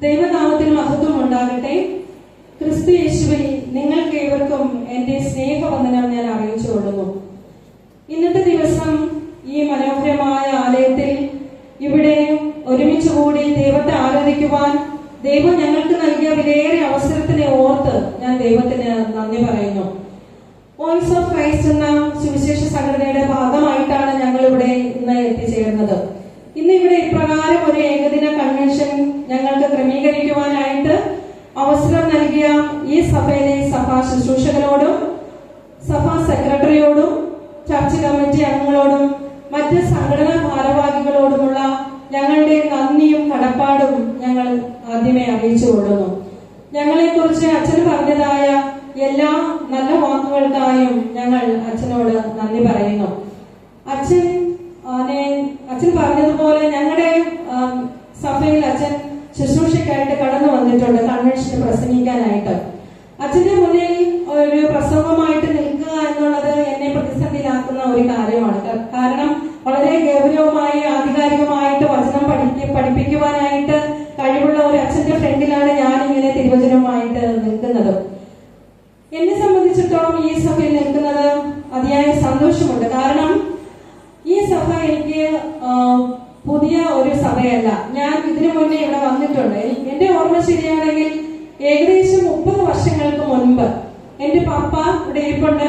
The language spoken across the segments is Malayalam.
ദൈവനാമത്തിന് മഹത്വം ഉണ്ടാകട്ടെ. ക്രിസ്തു യേശുവിൽ നിങ്ങൾക്ക് ഏവർക്കും എന്റെ സ്നേഹവന്ദനം ഞാൻ അറിയിച്ചുകൊള്ളുന്നു. ഇന്നത്തെ ദിവസം ഈ മനോഹരമായ ആലയത്തിൽ ഇവിടെ ഒരുമിച്ച് കൂടി ദൈവത്തെ ആരാധിക്കുവാൻ ദൈവം ഞങ്ങൾക്ക് നൽകിയ വിലയേറെ അവസരത്തിനെ ഓർത്ത് ഞാൻ ദൈവത്തിന് നന്ദി പറയുന്നു. വോയിസ് ഓഫ് ക്രൈസ്റ്റ് എന്ന സുവിശേഷ സംഘടനയുടെ ഭാഗമായിട്ടാണ് ഞങ്ങൾ ഇവിടെ ഇന്ന് എത്തിച്ചേർന്നത്. ഇന്ന് ഇവിടെ ഇപ്രകാരം ഒരു ഏകദിന കൺവെൻഷൻ ഞങ്ങൾക്ക് ക്രമീകരിക്കുവാനായിട്ട് അവസരം നൽകിയ ഈ സഭയിലെ സഭാ ശുശ്രൂഷകരോടും സഭാ സെക്രട്ടറിയോടും ചർച്ച് കമ്മിറ്റി അംഗങ്ങളോടും മറ്റ് സംഘടനാ ഭാരവാഹികളോടുമുള്ള ഞങ്ങളുടെ നന്ദിയും കടപ്പാടും ഞങ്ങൾ ആദ്യമേ അറിയിച്ചുകൊള്ളുന്നു. ഞങ്ങളെക്കുറിച്ച് അച്ഛൻ പറഞ്ഞതായ എല്ലാ നല്ല വാക്കുകൾക്കായും ഞങ്ങൾ അച്ഛനോട് നന്ദി പറയുന്നു. അച്ഛൻ പറഞ്ഞതുപോലെ ഞങ്ങളുടെ സഭയിൽ അച്ഛൻ ശുശ്രൂഷയ്ക്കായിട്ട് കടന്നു വന്നിട്ടുണ്ട് കൺവെൻഷന് പ്രസംഗിക്കാനായിട്ട്. അച്ഛന്റെ മുന്നിൽ ഒരു പ്രസംഗമായിട്ട് നിൽക്കുക എന്നുള്ളത് എന്നെ പ്രതിസന്ധിയിലാക്കുന്ന ഒരു കാര്യമാണ്. കാരണം വളരെ ഗൗരവമായി ആധികാരികമായിട്ട് വചനം പഠിപ്പിക്കുവാനായിട്ട് കഴിവുള്ള ഒരു അച്ഛന്റെ ഫ്രണ്ടിലാണ് ഞാൻ ഇങ്ങനെ തിരുവചനവുമായിട്ട് നിൽക്കുന്നത്. എന്നെ സംബന്ധിച്ചിടത്തോളം ഈ സഭയിൽ നിൽക്കുന്നത് അതിയായ സന്തോഷമുണ്ട്. കാരണം ഈ സഭ എനിക്ക് പുതിയ ഒരു സഭയല്ല. ഞാൻ ഇതിനു മുന്നേ ഇവിടെ വന്നിട്ടുണ്ട്. എന്റെ ഓർമ്മ ശരിയാണെങ്കിൽ ഏകദേശം 30 വർഷങ്ങൾക്ക് മുൻപ് എന്റെ പപ്പ ഇവിടെ ഇരിപ്പുണ്ട്.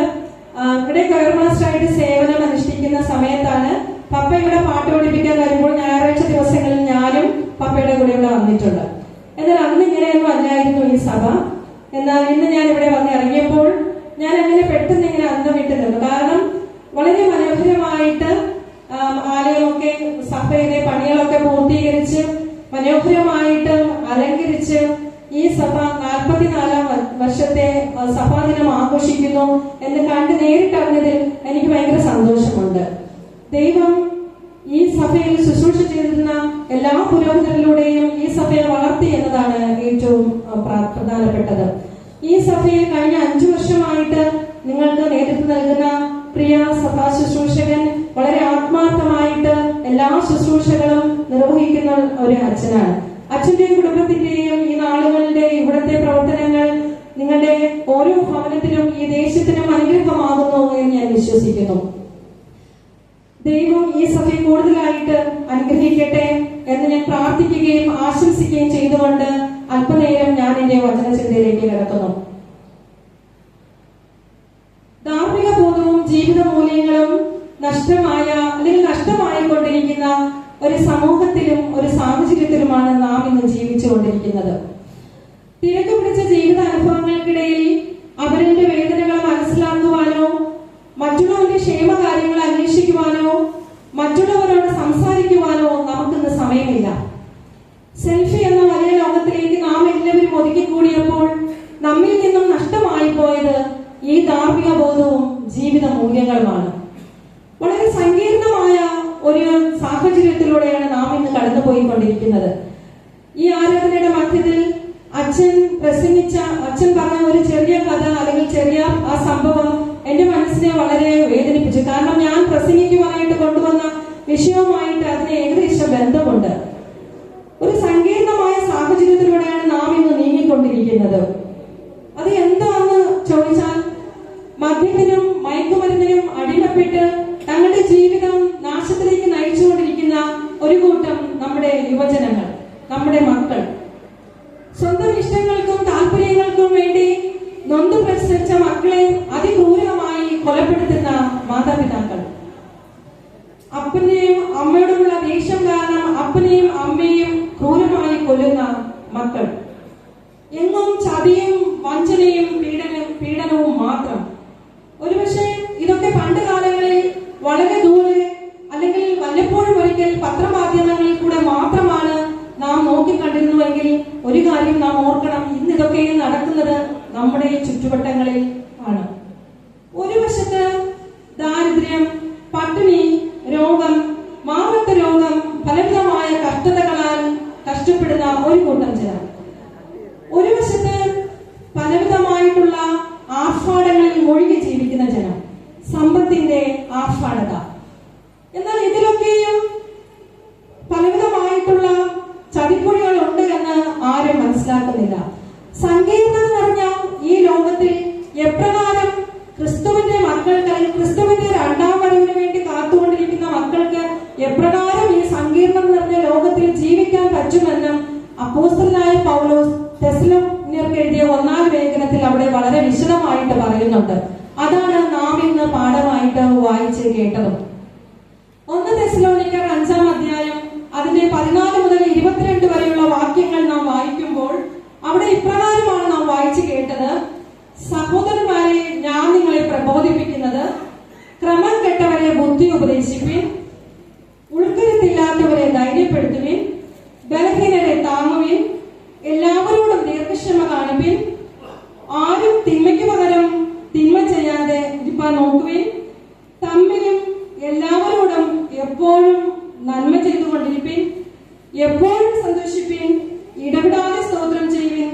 ഇവിടെ കൊയർ മാസ്റ്ററായിട്ട് സേവനം അനുഷ്ഠിക്കുന്ന സമയത്താണ് പപ്പ ഇവിടെ പാട്ട് പഠിപ്പിക്കാൻ വരുമ്പോൾ ഞായറാഴ്ച ദിവസങ്ങളിൽ ഞാനും പപ്പയുടെ കൂടെ ഇവിടെ വന്നിട്ടുണ്ട്. എന്നാൽ അന്ന് ഇങ്ങനെയൊന്നും അല്ലായിരുന്നു ഈ സഭ. എന്നാൽ ഇന്ന് ഞാൻ ഇവിടെ വന്ന് ഇറങ്ങിയപ്പോൾ ഞാൻ അങ്ങനെ പെട്ടെന്ന് ഇങ്ങനെ അന്തം വിട്ടു നിന്നു. കാരണം വളരെ മനോഹരമായിട്ട് ആലയമൊക്കെ സഭയിലെ പണികളൊക്കെ പൂർത്തീകരിച്ച് മനോഹരമായിട്ട് അലങ്കരിച്ച് ഈ സഭ 44-ാം വർഷത്തെ സഭാദിനം ആഘോഷിക്കുന്നു എന്ന് കണ്ട് നേരിട്ടറിഞ്ഞതിൽ എനിക്ക് ഭയങ്കര സന്തോഷമുണ്ട്. ദൈവം ഈ സഭയിൽ ശുശ്രൂഷ ചെയ്തിരുന്ന എല്ലാ പുരോഹിതരിലൂടെയും ഈ സഭയെ വളർത്തി എന്നതാണ് ഏറ്റവും പ്രധാനപ്പെട്ടത്. ഈ സഭയിൽ കഴിഞ്ഞ 5 വർഷമായിട്ട് നിങ്ങൾക്ക് നേതൃത്വം നൽകുന്ന പ്രിയ സഭാ ശുശ്രൂഷകൻ വളരെ ആത്മാർത്ഥമായിട്ട് എല്ലാ ശുശ്രൂഷകളും നിർവഹിക്കുന്ന ഒരു അച്ഛനാണ്. അച്ഛന്റെയും കുടുംബത്തിന്റെയും ഈ നാളുകളുടെ ഇവിടുത്തെ പ്രവർത്തനങ്ങൾ നിങ്ങളുടെ ഓരോ ഭവനത്തിലും ഈ ദേശത്തിനും അനുഗ്രഹമാകുന്നു എന്ന് ഞാൻ വിശ്വസിക്കുന്നു. ദൈവം ഈ സഭയെ കൂടുതലായിട്ട് അനുഗ്രഹിക്കട്ടെ എന്ന് ഞാൻ പ്രാർത്ഥിക്കുകയും ആശംസിക്കുകയും ചെയ്തുകൊണ്ട് അല്പനേരം ഞാൻ എന്റെ വചനചിന്തയിലേക്ക് കിടക്കുന്നു. ധാർമ്മിക ബോധവും ജീവിത മൂല്യങ്ങളും നഷ്ടമായിക്കൊണ്ടിരിക്കുന്ന ഒരു സമൂഹത്തിലും ഒരു സാഹചര്യത്തിലുമാണ് നാം ഇന്ന് ജീവിച്ചുകൊണ്ടിരിക്കുന്നത്. തിരക്ക് പിടിച്ച ജീവിത അനുഭവങ്ങൾക്കിടയിൽ അവരുടെ വേദനകൾ മനസ്സിലാക്കുവാനോ മറ്റുള്ളവരുടെ ക്ഷേമകാര്യങ്ങൾ അന്വേഷിക്കുവാനോ മറ്റുള്ളവരോട് സംസാരിക്കുവാനോ നമുക്കിന്ന് സമയമില്ല. സെൽഫി എന്ന വലിയ ലോകത്തിലേക്ക് നാം എല്ലാവരും ഒതുക്കിക്കൂടിയപ്പോൾ നമ്മിൽ നിന്നും നഷ്ടമായി പോയത് ഈ ധാർമ്മിക ബോധവും ജീവിത മൂല്യങ്ങളുമാണ്. വളരെ സങ്കീർണമായ ഒരു സാഹചര്യത്തിലൂടെയാണ് നാം ഇന്ന് കടന്നുപോയിക്കൊണ്ടിരിക്കുന്നത്. ഈ ആരാധനയുടെ മധ്യത്തിൽ അച്ഛൻ പറഞ്ഞ ഒരു ചെറിയ കഥ അല്ലെങ്കിൽ ചെറിയ ആ സംഭവം എന്റെ മനസ്സിനെ വളരെ വേദനിപ്പിച്ചു. കാരണം ഞാൻ പ്രസംഗിക്കുവാനായിട്ട് കൊണ്ടുവന്ന വിഷയവുമായിട്ട് അതിന് ഏകദേശം ബന്ധമുണ്ട്. ഒരു സങ്കീർണമായ സാഹചര്യത്തിലൂടെയാണ് നാം ഇന്ന് നീങ്ങിക്കൊണ്ടിരിക്കുന്നത്. അത് എന്താണെന്ന് ചോദിച്ചാൽ മദ്യത്തിനും മയക്കുമരുന്നിനും അടിമപ്പെട്ട് തങ്ങളുടെ ജീവിതം നാശത്തിലേക്ക് നയിച്ചുകൊണ്ടിരിക്കുന്ന ഒരു കൂട്ടം നമ്മുടെ യുവജനങ്ങൾ, നമ്മുടെ മക്കൾ, സ്വന്തം ഇഷ്ടങ്ങൾക്കും താല്പര്യങ്ങൾക്കും വേണ്ടി നൊന്തു പ്രസരിച്ച മക്കളെ അതിക്രൂരമായി കൊലപ്പെടുത്തുന്ന മാതാപിതാക്കൾ, അപ്പനെയും അമ്മയോടുമുള്ള ദേഷ്യം കാരണം അപ്പനെയും അമ്മയെയും ക്രൂരമായി കൊല്ലുന്ന മക്കൾ, എങ്ങും ചതിയും വഞ്ചനയും പീഡനവും മാത്രം. ഒരുപക്ഷെ ഇതൊക്കെ പണ്ട് കാലങ്ങളിൽ വളരെ ദൂരെ അല്ലെങ്കിൽ വല്ലപ്പോഴും ഒരിക്കൽ പത്രമാധ്യമങ്ങളിൽ കൂടെ മാത്രമാണ് നാം നോക്കിക്കണ്ടിരുന്നുവെങ്കിൽ ഒരു കാര്യം നാം ഓർക്കണം, ഇന്ന് ഇതൊക്കെ നടക്കുന്നത് നമ്മുടെ ചുറ്റുവട്ടങ്ങളിൽ ആണ്. ഒരു വശത്ത് ദാരിദ്ര്യം, പട്ടിണി, രോഗം, മാറാത്ത രോഗം, ഫലപ്രദമായ കഷ്ടതകളാൽ കഷ്ടപ്പെടുന്ന ഒരു കൂട്ടം ജനം. ഒരു വശത്ത് പലവിധമായിട്ടുള്ള ആർഭാടങ്ങളിൽ മുഴുകി ജീവിക്കുന്ന ജനം, സമ്പത്തിന്റെ ആർഭാടത. എന്നാൽ ഇതിലൊക്കെയും പലവിധമായിട്ടുള്ള ചതിക്കുഴികൾ ഉണ്ട് എന്ന് ആരും നിന്നും അപ്പോസ്തലനായ പൗലോസ് തെസ്സലോനിക്കർക്ക് എഴുതിയ 1-ാം ലേഖനത്തിൽ അവിടെ വളരെ വിശദമായിട്ട് പറയുന്നുണ്ട്. അതാണ് നാം ഇന്ന് പാഠമായിട്ട് വായിച്ച് കേട്ടത്. 1 തെസ്സലോനിക്കർ 5-ാം അധ്യായം അതിന്റെ 14 മുതൽ 22 വരെയുള്ള വാക്യങ്ങൾ നാം വായിക്കുമ്പോൾ അവിടെ ഇപ്രകാരമാണ് നാം വായിച്ചു കേട്ടത്. സഹോദരന്മാരെ, ഞാൻ നിങ്ങളെ പ്രബോധിപ്പിക്കുന്നത് ക്രമം കെട്ടവരെ ബുദ്ധി ഉപദേശിപ്പിൻ, ഉൾക്കരുത്തില്ലാത്തവരെ ധൈര്യപ്പെടുത്തുവിൻ, ബലഹീനരെ താങ്ങുവിൻ, എല്ലാവരോടും ദീർഘക്ഷമ കാണിപ്പിൻ, ആരും തിന്മയ്ക്ക് പകരം തിന്മ ചെയ്യാതെ ഇരിപ്പാൻ നോക്കുവിൻ, തമ്മിലും എല്ലാവരോടും എപ്പോഴും നന്മ ചെയ്തുകൊണ്ടിരിപ്പിൻ, എപ്പോഴും സന്തോഷിപ്പിൻ, ഇടപെടാതെ സ്തോത്രം ചെയ്യുവിൻ,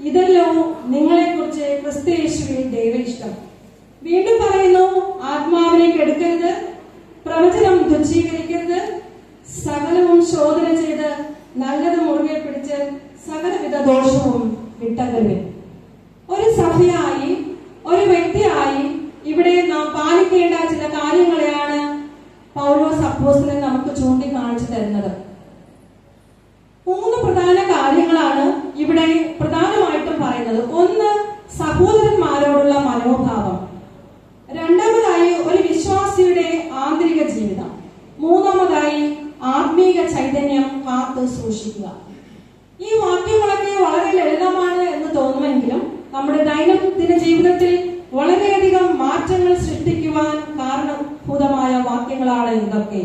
ഇതല്ലോ നിങ്ങളെ കുറിച്ച് ക്രിസ്തുയേശുവിൽ ദൈവഇഷ്ടം. വീണ്ടും പറയുന്നു, ആത്മാവിനെ കെടുക്കരുത്, പ്രവചനം തുച്ഛീകരിക്കരുത്, സകലവും ശോധന ചെയ്ത് നല്ലത് മുറുകെ പിടിച്ച് സകലവിധ ദോഷവും വിട്ടകരുവിൻ. ഒരു സഭയായി, ഒരു വ്യക്തിയായി ഇവിടെ നാം പാലിക്കേണ്ട ചില കാര്യങ്ങളെയാണ് പൗലോസ് അപ്പോസ്തലൻ നമുക്ക് ചൂണ്ടിക്കാണിച്ചു തരുന്നത്. 3 പ്രധാന കാര്യങ്ങളാണ് ഇവിടെ പ്രധാനമായിട്ടും പറയുന്നത്. ഒന്ന്, സഹോദരന്മാരോടുള്ള മനോഭാവം. രണ്ടാമതായി, ഒരു വിശ്വാസിയുടെ ആന്തരിക ജീവിതം. മൂന്നാമതായി, ആത്മീക ചൈതന്യം കാത്തു സൂക്ഷിക്കുക. ഈ വാക്യങ്ങളൊക്കെ വളരെ ലളിതമാണ് എന്ന് തോന്നുമെങ്കിലും നമ്മുടെ ദൈനംദിന ജീവിതത്തിൽ വളരെയധികം മാറ്റങ്ങൾ സൃഷ്ടിക്കുവാൻ കാരണഭൂതമായ വാക്യങ്ങളാണ് എന്തൊക്കെ.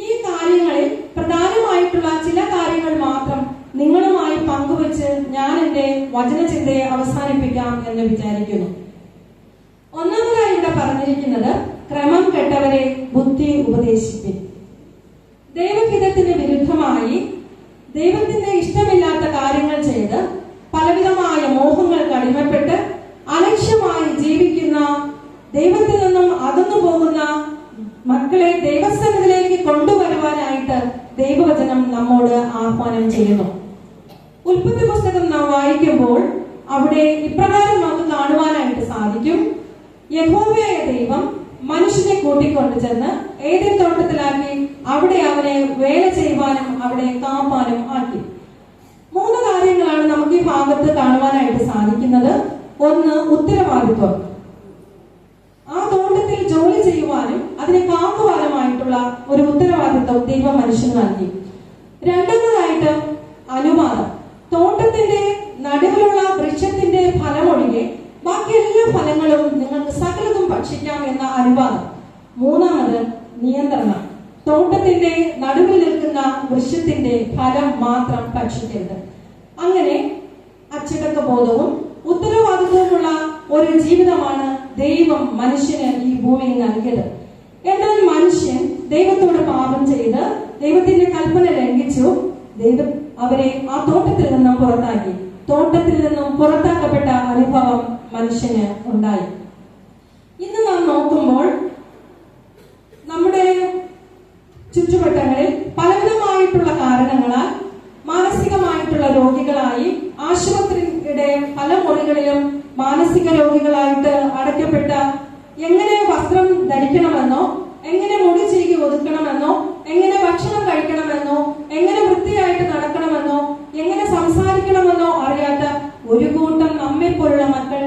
ഈ കാര്യങ്ങളിൽ പ്രധാനമായിട്ടുള്ള ചില കാര്യങ്ങൾ മാത്രം നിങ്ങളുമായി പങ്കുവച്ച് ഞാൻ എന്റെ വചനചിന്തയെ അവസാനിപ്പിക്കാം എന്ന് വിചാരിക്കുന്നു. ഒന്നാമതായി ഇവിടെ പറഞ്ഞിരിക്കുന്നത്, ക്രമം കെട്ടവരെ ബുദ്ധി ഉപദേശിപ്പിൻ. ദൈവഹിതത്തിന് വിരുദ്ധമായി ദൈവത്തിന്റെ ഇഷ്ടമില്ലാത്ത കാര്യങ്ങൾ ചെയ്ത് പലവിധമായ മോഹങ്ങൾക്ക് അടിമപ്പെട്ട് അലക്ഷ്യമായി ജീവിക്കുന്ന, ദൈവത്തിൽ നിന്നും അകന്നു പോകുന്ന മക്കളെ ദൈവസന്നിധിയിലേക്ക് കൊണ്ടുവരുവാനായിട്ട് ദൈവവചനം നമ്മോട് ആഹ്വാനം ചെയ്യുന്നു. ഉൽപ്പത്തി പുസ്തകം നാം വായിക്കുമ്പോൾ അവിടെ ഇപ്രകാരം നമുക്ക് കാണുവാനായിട്ട് സാധിക്കും. യഹോവയായ ദൈവം മനുഷ്യനെ കൂട്ടിക്കൊണ്ടു ചെന്ന് ഏദൻ തോട്ടത്തിലാക്കി അവിടെ അവനെ വേല ചെയ്യുവാനും അവിടെ കാപ്പാനും ആക്കി. 3 കാര്യങ്ങളാണ് നമുക്ക് ഈ ഭാഗത്ത് കാണുവാനായിട്ട് സാധിക്കുന്നത്. ഒന്ന്, ഉത്തരവാദിത്വം. ആ തോട്ടത്തിൽ ജോലി ചെയ്യുവാനും അതിനെ കാക്കുവാനുമായിട്ടുള്ള ഒരു ഉത്തരവാദിത്വം ദൈവം മനുഷ്യന് നൽകി. രണ്ടാമതായിട്ട്, അനുവാദം. തോട്ടത്തിന്റെ നടുവിലുള്ള വൃക്ഷത്തിന്റെ ഫലമൊഴികെ ബാക്കി എല്ലാ ഫലങ്ങളും നിങ്ങൾക്ക് സകലതും ഭക്ഷിക്കാം എന്ന അനുവാദം. മൂന്നാമത്, നിയന്ത്രണം. തോട്ടത്തിന്റെ നടുവിൽ നിൽക്കുന്ന വൃക്ഷത്തിന്റെ ഫലം മാത്രം ഭക്ഷിക്കരുത്. അങ്ങനെ അച്ചടക്ക ബോധവും ഉത്തരവാദിത്വമുള്ള ഒരു ജീവിതമാണ് ദൈവം മനുഷ്യന് ഈ ഭൂമിയിൽ നൽകിയത്. എന്നാൽ മനുഷ്യൻ ദൈവത്തോട് പാപം ചെയ്ത് ദൈവത്തിന്റെ കൽപ്പന ലംഘിച്ചു. ദൈവം അവരെ ആ തോട്ടത്തിൽ നിന്നും പുറത്താക്കി. തോട്ടത്തിൽ നിന്നും പുറത്താക്കപ്പെട്ട അനുഭവം മനുഷ്യന് ഉണ്ടായി. ഇന്ന് നാം നോക്കുമ്പോൾ നമ്മുടെ ചുറ്റുവട്ടങ്ങളിൽ പലവിധമായിട്ടുള്ള കാരണങ്ങളാൽ മാനസികമായിട്ടുള്ള രോഗികളായി ആശുപത്രിയുടെ പല മുറികളിലും മാനസിക രോഗികളായിട്ട് അടയ്ക്കപ്പെട്ട, എങ്ങനെ വസ്ത്രം ധരിക്കണമെന്നോ, എങ്ങനെ മുടി ചീകി ഒതുക്കണമെന്നോ, എങ്ങനെ ഭക്ഷണം കഴിക്കണമെന്നോ, എങ്ങനെ വൃത്തിയായിട്ട് നടക്കണമെന്നോ, എങ്ങനെ സംസാരിക്കണമെന്നോ അറിയാത്ത ഒരു കൂട്ടം നമ്മെ പോലുള്ള മക്കൾ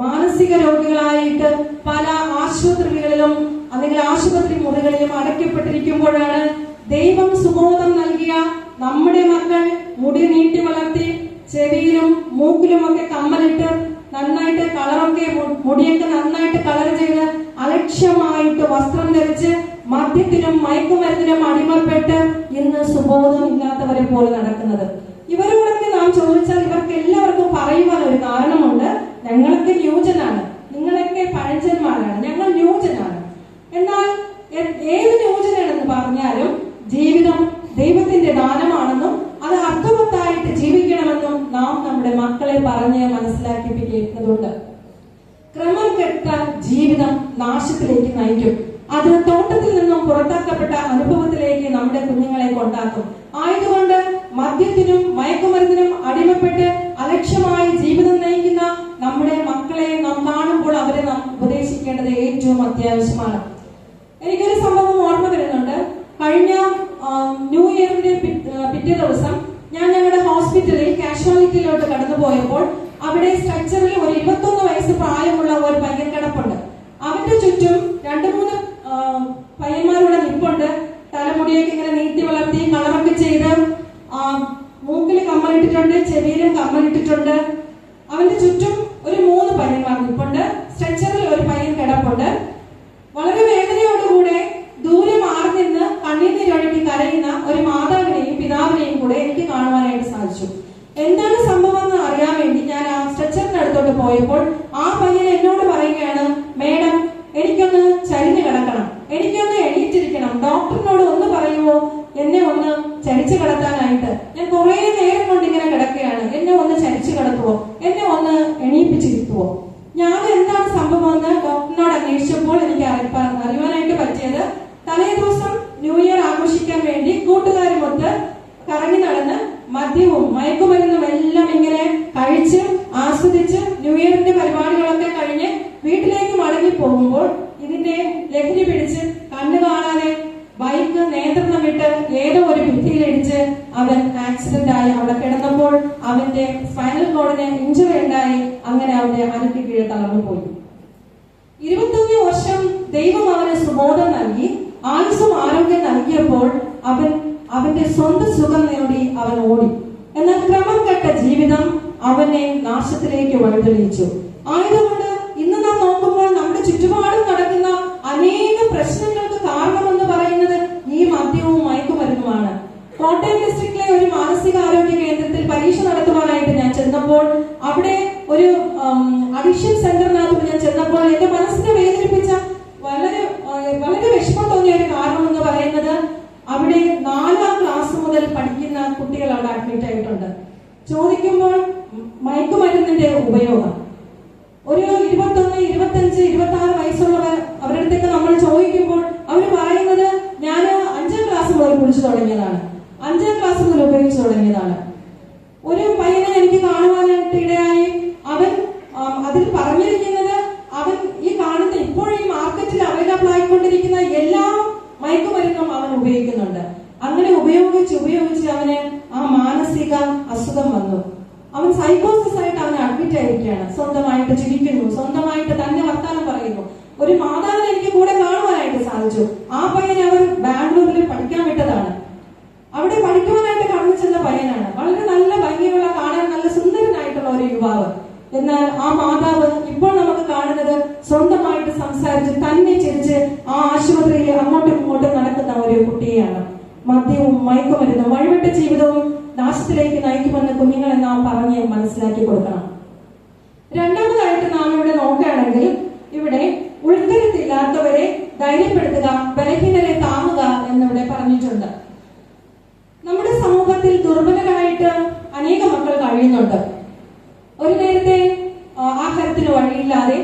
മാനസിക രോഗികളായിട്ട് പല ആശുപത്രികളിലും അല്ലെങ്കിൽ ആശുപത്രി മുറികളിലും അടയ്ക്കപ്പെട്ടിരിക്കുമ്പോഴാണ് ദൈവം സുബോധം നൽകിയ നമ്മുടെ മക്കൾ മുടി നീട്ടി വളർത്തി ചെവിയിലും മൂക്കിലുമൊക്കെ കമ്മലിട്ട് നന്നായിട്ട് കളറൊക്കെ മുടിയൊക്കെ നന്നായിട്ട് കളർ ചെയ്ത് അലക്ഷ്യമായിട്ട് വസ്ത്രം ധരിച്ച് മദ്യത്തിനും മയക്കുമരുന്നിനും അടിമപ്പെട്ട് ഇന്ന് സുബോധം ഇല്ലാത്തവരെ പോലെ നടക്കുന്നത്. ഇവരോടൊക്കെ നാം ചോദിച്ചാൽ ഇവർക്ക് എല്ലാവർക്കും പറയുവാൻ ഒരു കാരണമുണ്ട്. ഞങ്ങളൊക്കെ ന്യൂജനാണ്, നിങ്ങളൊക്കെ പഴഞ്ചന്മാരാണ്, ഞങ്ങൾ ന്യൂജനാണ്. എന്നാൽ ഏത് ന്യൂജനാണെന്ന് പറഞ്ഞാലും ജീവിതം ദൈവത്തിന്റെ ദാനമാണെന്നും അത് അർത്ഥവത്തായിട്ട് ജീവിക്കണമെന്നും നാം നമ്മുടെ മക്കളെ പറഞ്ഞ് മനസ്സിലാക്കിപ്പിക്കേണ്ടതുണ്ട്. ക്രമം കെട്ട ജീവിതം നാശത്തിലേക്ക് നയിക്കും. അത് തോട്ടത്തിൽ നിന്നും പുറത്താക്കപ്പെട്ട അനുഭവത്തിലേക്ക് നമ്മുടെ കുഞ്ഞുങ്ങളെ കൊണ്ടാക്കും. ആയതുകൊണ്ട് മദ്യത്തിനും മയക്കുമരുന്നിനും അടിമപ്പെട്ട് അലക്ഷ്യമായി ജീവിതം നയിക്കുന്ന നമ്മുടെ മക്കളെ നാം കാണുമ്പോൾ അവരെ നാം ഉപദേശിക്കേണ്ടത് ഏറ്റവും അത്യാവശ്യമാണ്. എനിക്കൊരു സംഭവം ഓർമ്മ വരുന്നുണ്ട്. കഴിഞ്ഞ ന്യൂ ഇയറിന്റെ പിറ്റേ ദിവസം ഹോസ്പിറ്റലിൽ കാഷ്വാലിറ്റിയിലോട്ട് കടന്നുപോയപ്പോൾ അവിടെ സ്ട്രക്ചറിൽ ഒരു 21 വയസ്സ് പ്രായമുള്ള ഒരു പയ്യൻ കിടപ്പുണ്ട്. അവന്റെ ചുറ്റും 2-3 പയ്യന്മാരുടെ നിപ്പുണ്ട്. തലമുടിയൊക്കെ ഇങ്ങനെ നീട്ടി വളർത്തി കളറൊക്കെ ചെയ്ത് മൂക്കിൽ കമ്മലിട്ടിട്ടുണ്ട്, ചെവിയിലും കമ്മലിട്ടിട്ടുണ്ട്. അവന്റെ ചുറ്റും ഒരു 3 പയ്യന്മാർ നിപ്പുണ്ട്. സ്ട്രെച്ചറിൽ ഒരു പയ്യൻ കിടപ്പുണ്ട്. വളരെ വേദനയോടുകൂടെ ദൂരെ മാറി നിന്ന് കണ്ണീരിലൊഴുകി കരയുന്ന ഒരു മാതാവിനെയും പിതാവിനെയും കൂടെ എനിക്ക് കാണുവാനായിട്ട് സാധിച്ചു. എന്താണ് സംഭവം എന്ന് അറിയാൻ വേണ്ടി ഞാൻ ആ സ്ട്രെച്ചറിന്റെ അടുത്തോട്ട് പോയപ്പോൾ ആ പയ്യൻ എന്നോട് പറയുകയാണ്, മേഡം എനിക്കൊന്ന് ചരിഞ്ഞു കിടക്കണം, എനിക്കൊന്ന് എണീറ്റിരിക്കണം, ഡോക്ടറിനോട് ഒന്ന് പറയുമോ എന്നെ ഒന്ന് ചരിച്ചു കിടത്താനായിട്ട്. ഞാൻ കുറെ നേരം കൊണ്ട് ഇങ്ങനെ കിടക്കുകയാണ്, എന്നെ ഒന്ന് ചരിച്ചു കിടത്തുവോ, എന്നെ ഒന്ന് എണീപ്പിച്ചിരുത്തുവോ. ഞാൻ എന്താണ് സംഭവം എന്ന് ഡോക്ടറിനോട് അന്വേഷിച്ചപ്പോൾ എനിക്ക് അറിയുവാനായിട്ട് പറ്റിയത്, തലേ ദിവസം ന്യൂ ഇയർ ആഘോഷിക്കാൻ വേണ്ടി കൂട്ടുകാരുമൊത്ത് കറങ്ങി നടന്ന് മദ്യവും മയക്കുമരുന്നും എല്ലാം ഇങ്ങനെ കഴിച്ച് ആസ്വദിച്ച് ന്യൂ ഇയറിന്റെ പരിപാടികളൊക്കെ കഴിഞ്ഞ് വീട്ടിലേക്ക് മടങ്ങി പോകുമ്പോൾ ഇതിന്റെ ലഹരി പിടിച്ച് കണ്ണു കാണാതെ ബൈക്ക് നിയന്ത്രണം വിട്ട് ഏതോ ഒരു ഭിത്തിയിലിടിച്ച് അവൻ ആക്സിഡന്റ് ആയി അവിടെ കിടന്നപ്പോൾ അവന്റെ സ്പൈനൽ കോഡിന് ഇഞ്ചുറി ഉണ്ടായി. അങ്ങനെ അവന്റെ അരക്ക് കീഴ് തളർന്നു പോയി. 21 വർഷം ദൈവം അവന് സുബോധം നൽകി, ആയുസ്സും ആരോഗ്യം നൽകിയപ്പോൾ അവന്റെ സ്വന്തം സുഖം നേടി അവൻ ഓടി. എന്നാൽ ക്രമം കെട്ട ജീവിതം അവനെ നാശത്തിലേക്ക് വഴിതെളിയിച്ചു. ആയതുകൊണ്ട് ഇന്ന് നാം നോക്കുമ്പോൾ നമ്മുടെ ചുറ്റുപാടും നടക്കുന്ന അനേക പ്രശ്നങ്ങൾക്ക് കാരണമെന്ന് പറയുന്നത് ഈ മദ്യവും മയക്കുമരുന്നുമാണ്. കോട്ടയം ഡിസ്ട്രിക്റ്റിലെ ഒരു മാനസികാരോഗ്യ കേന്ദ്രത്തിൽ പരീക്ഷ നടത്തുവാനായിട്ട് ഞാൻ ചെന്നപ്പോൾ അവിടെ ഒരു അഡിക്ഷൻ സെന്ററിനകത്ത് ഞാൻ ചെന്നപ്പോൾ എന്റെ മനസ്സിനെ വേദനിപ്പിച്ച വളരെ വളരെ വിഷമം തോന്നിയ ഒരു കാരണം എന്ന് പറയുന്നത്, അവിടെ 4ാം ക്ലാസ് മുതൽ പഠിക്കുന്ന കുട്ടികൾ അവിടെ അഡ്മിറ്റ് ആയിട്ടുണ്ട്. ചോദിക്കുമ്പോൾ മയക്കുമരുന്നിന്റെ ഉപയോഗം ഒരു 21, 25, 26 വയസ്സുള്ളവർ അവരുടെ അടുത്തൊക്കെ നമ്മൾ ചോദിക്കുമ്പോൾ അവർ പറയുന്നത്, ഞാൻ 5ാം ക്ലാസ് മുതൽ കുടിച്ചു തുടങ്ങിയതാണ്, 5ാം ക്ലാസ് മുതൽ ഉപയോഗിച്ചു തുടങ്ങിയതാണ്. ഒരു പയ്യനെ എനിക്ക് കാണുവാനായിട്ട് ഇടയായി. അവൻ അതിൽ പറഞ്ഞിരിക്കുന്നത്, അവൻ ഈ കാണുന്ന ഇപ്പോഴും ഈ മാർക്കറ്റിൽ അവൈലബിൾ ആയിക്കൊണ്ടിരിക്കുന്ന എല്ലാ മയക്കുമരുന്നും അവൻ ഉപയോഗിക്കുന്നുണ്ട്. അങ്ങനെ ഉപയോഗിച്ച് അവന് ആ മാനസിക അസുഖം വന്നു. അവൻ സൈക്കോസിസ് ആയിട്ട് അവൻ അഡ്മിറ്റ് ആയിരിക്കുകയാണ്. സ്വന്തമായിട്ട് ചിരിക്കുന്നു, സ്വന്തമായിട്ട് തന്നെ വർത്താനം പറയുന്നു. ഒരു മാതാവിനെ എനിക്ക് കൂടെ കാണുവാനായിട്ട് സാധിച്ചു. ആ പയ്യനെ അവർ ബാംഗ്ലൂരിൽ പഠിക്കാൻ വിട്ടതാണ്. അവിടെ പഠിക്കുവാനായിട്ട് കടന്നു ചെന്ന പയ്യനാണ്. വളരെ നല്ല ഭംഗിയുള്ള, കാണാൻ നല്ല സുന്ദരനായിട്ടുള്ള ഒരു യുവാവ്. എന്നാൽ ആ മാതാവ് ഇപ്പോൾ നമുക്ക് കാണുന്നത് സ്വന്തമായിട്ട് സംസാരിച്ച് തന്നെ ചിരിച്ച് ആ ആശുപത്രിയിൽ അങ്ങോട്ടും ഇങ്ങോട്ടും നടക്കുന്ന ഒരു കുട്ടിയെയാണ്. മദ്യവും മയക്കുമരുന്നും വഴിവിട്ട ജീവിതവും നാശത്തിലേക്ക് നയിക്കുമെന്ന് കുഞ്ഞുങ്ങളെ നാം പറഞ്ഞ് മനസ്സിലാക്കി കൊടുക്കണം. രണ്ടാമതായിട്ട് നാം ഇവിടെ നോക്കുകയാണെങ്കിൽ, ഇവിടെ ഉൾക്കരുത്തില്ലാത്തവരെ ധൈര്യപ്പെടുത്തുക, ബലഹീനരെ താങ്ങുക എന്നിവിടെ പറഞ്ഞിട്ടുണ്ട്. നമ്മുടെ സമൂഹത്തിൽ ദുർബലരായിട്ട് അനേക മക്കൾ കഴിയുന്നുണ്ട്. ഒരു നേരത്തെ ആഹാരത്തിന് വഴിയില്ലാതെ,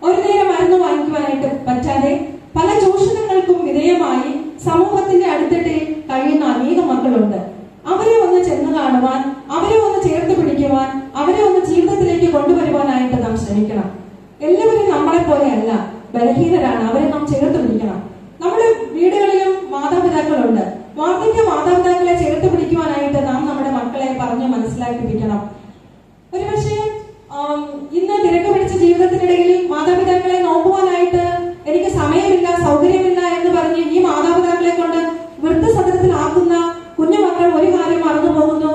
ഒരു നേരം മരുന്ന് വാങ്ങിക്കുവാനായിട്ട് പറ്റാതെ, പല ചൂഷണങ്ങൾക്കും വിധേയമായി സമൂഹത്തിന്റെ അടിത്തട്ടിൽ കഴിയുന്ന അനേക മക്കളുണ്ട്. അവരെ ഒന്ന് ചെന്ന് കാണുവാൻ, അവരെ ഒന്ന് ചേർത്ത് പിടിക്കുവാൻ, അവരെ ഒന്ന് ജീവിതത്തിലേക്ക് കൊണ്ടുവരുവാനായിട്ട് നാം ശ്രമിക്കണം. എല്ലാവരും നമ്മളെ പോലെയല്ല, ബലഹീനരാണ്. അവരെ നാം ചേർത്ത് പിടിക്കണം. നമ്മുടെ വീടുകളിലും മാതാപിതാക്കളുണ്ട്. വാർദ്ധക്യ മാതാപിതാക്കളെ ചേർത്ത് പിടിക്കുവാനായിട്ട് നാം നമ്മുടെ മക്കളെ പറഞ്ഞ് മനസ്സിലാക്കിപ്പിക്കണം. ഒരുപക്ഷെ ഇന്ന് തിരക്ക് പിടിച്ച ജീവിതത്തിനിടയിൽ മാതാപിതാക്കളെ നോക്കുവാനായിട്ട് എനിക്ക് സമയമില്ല, സൗകര്യമില്ല എന്ന് പറഞ്ഞ് ഈ മാതാപിതാക്കളെ കൊണ്ട് വൃദ്ധസദനത്തിലാക്കുന്ന കുഞ്ഞുമക്കൾ ഒരു കാര്യം മറന്നു പോകുന്നു.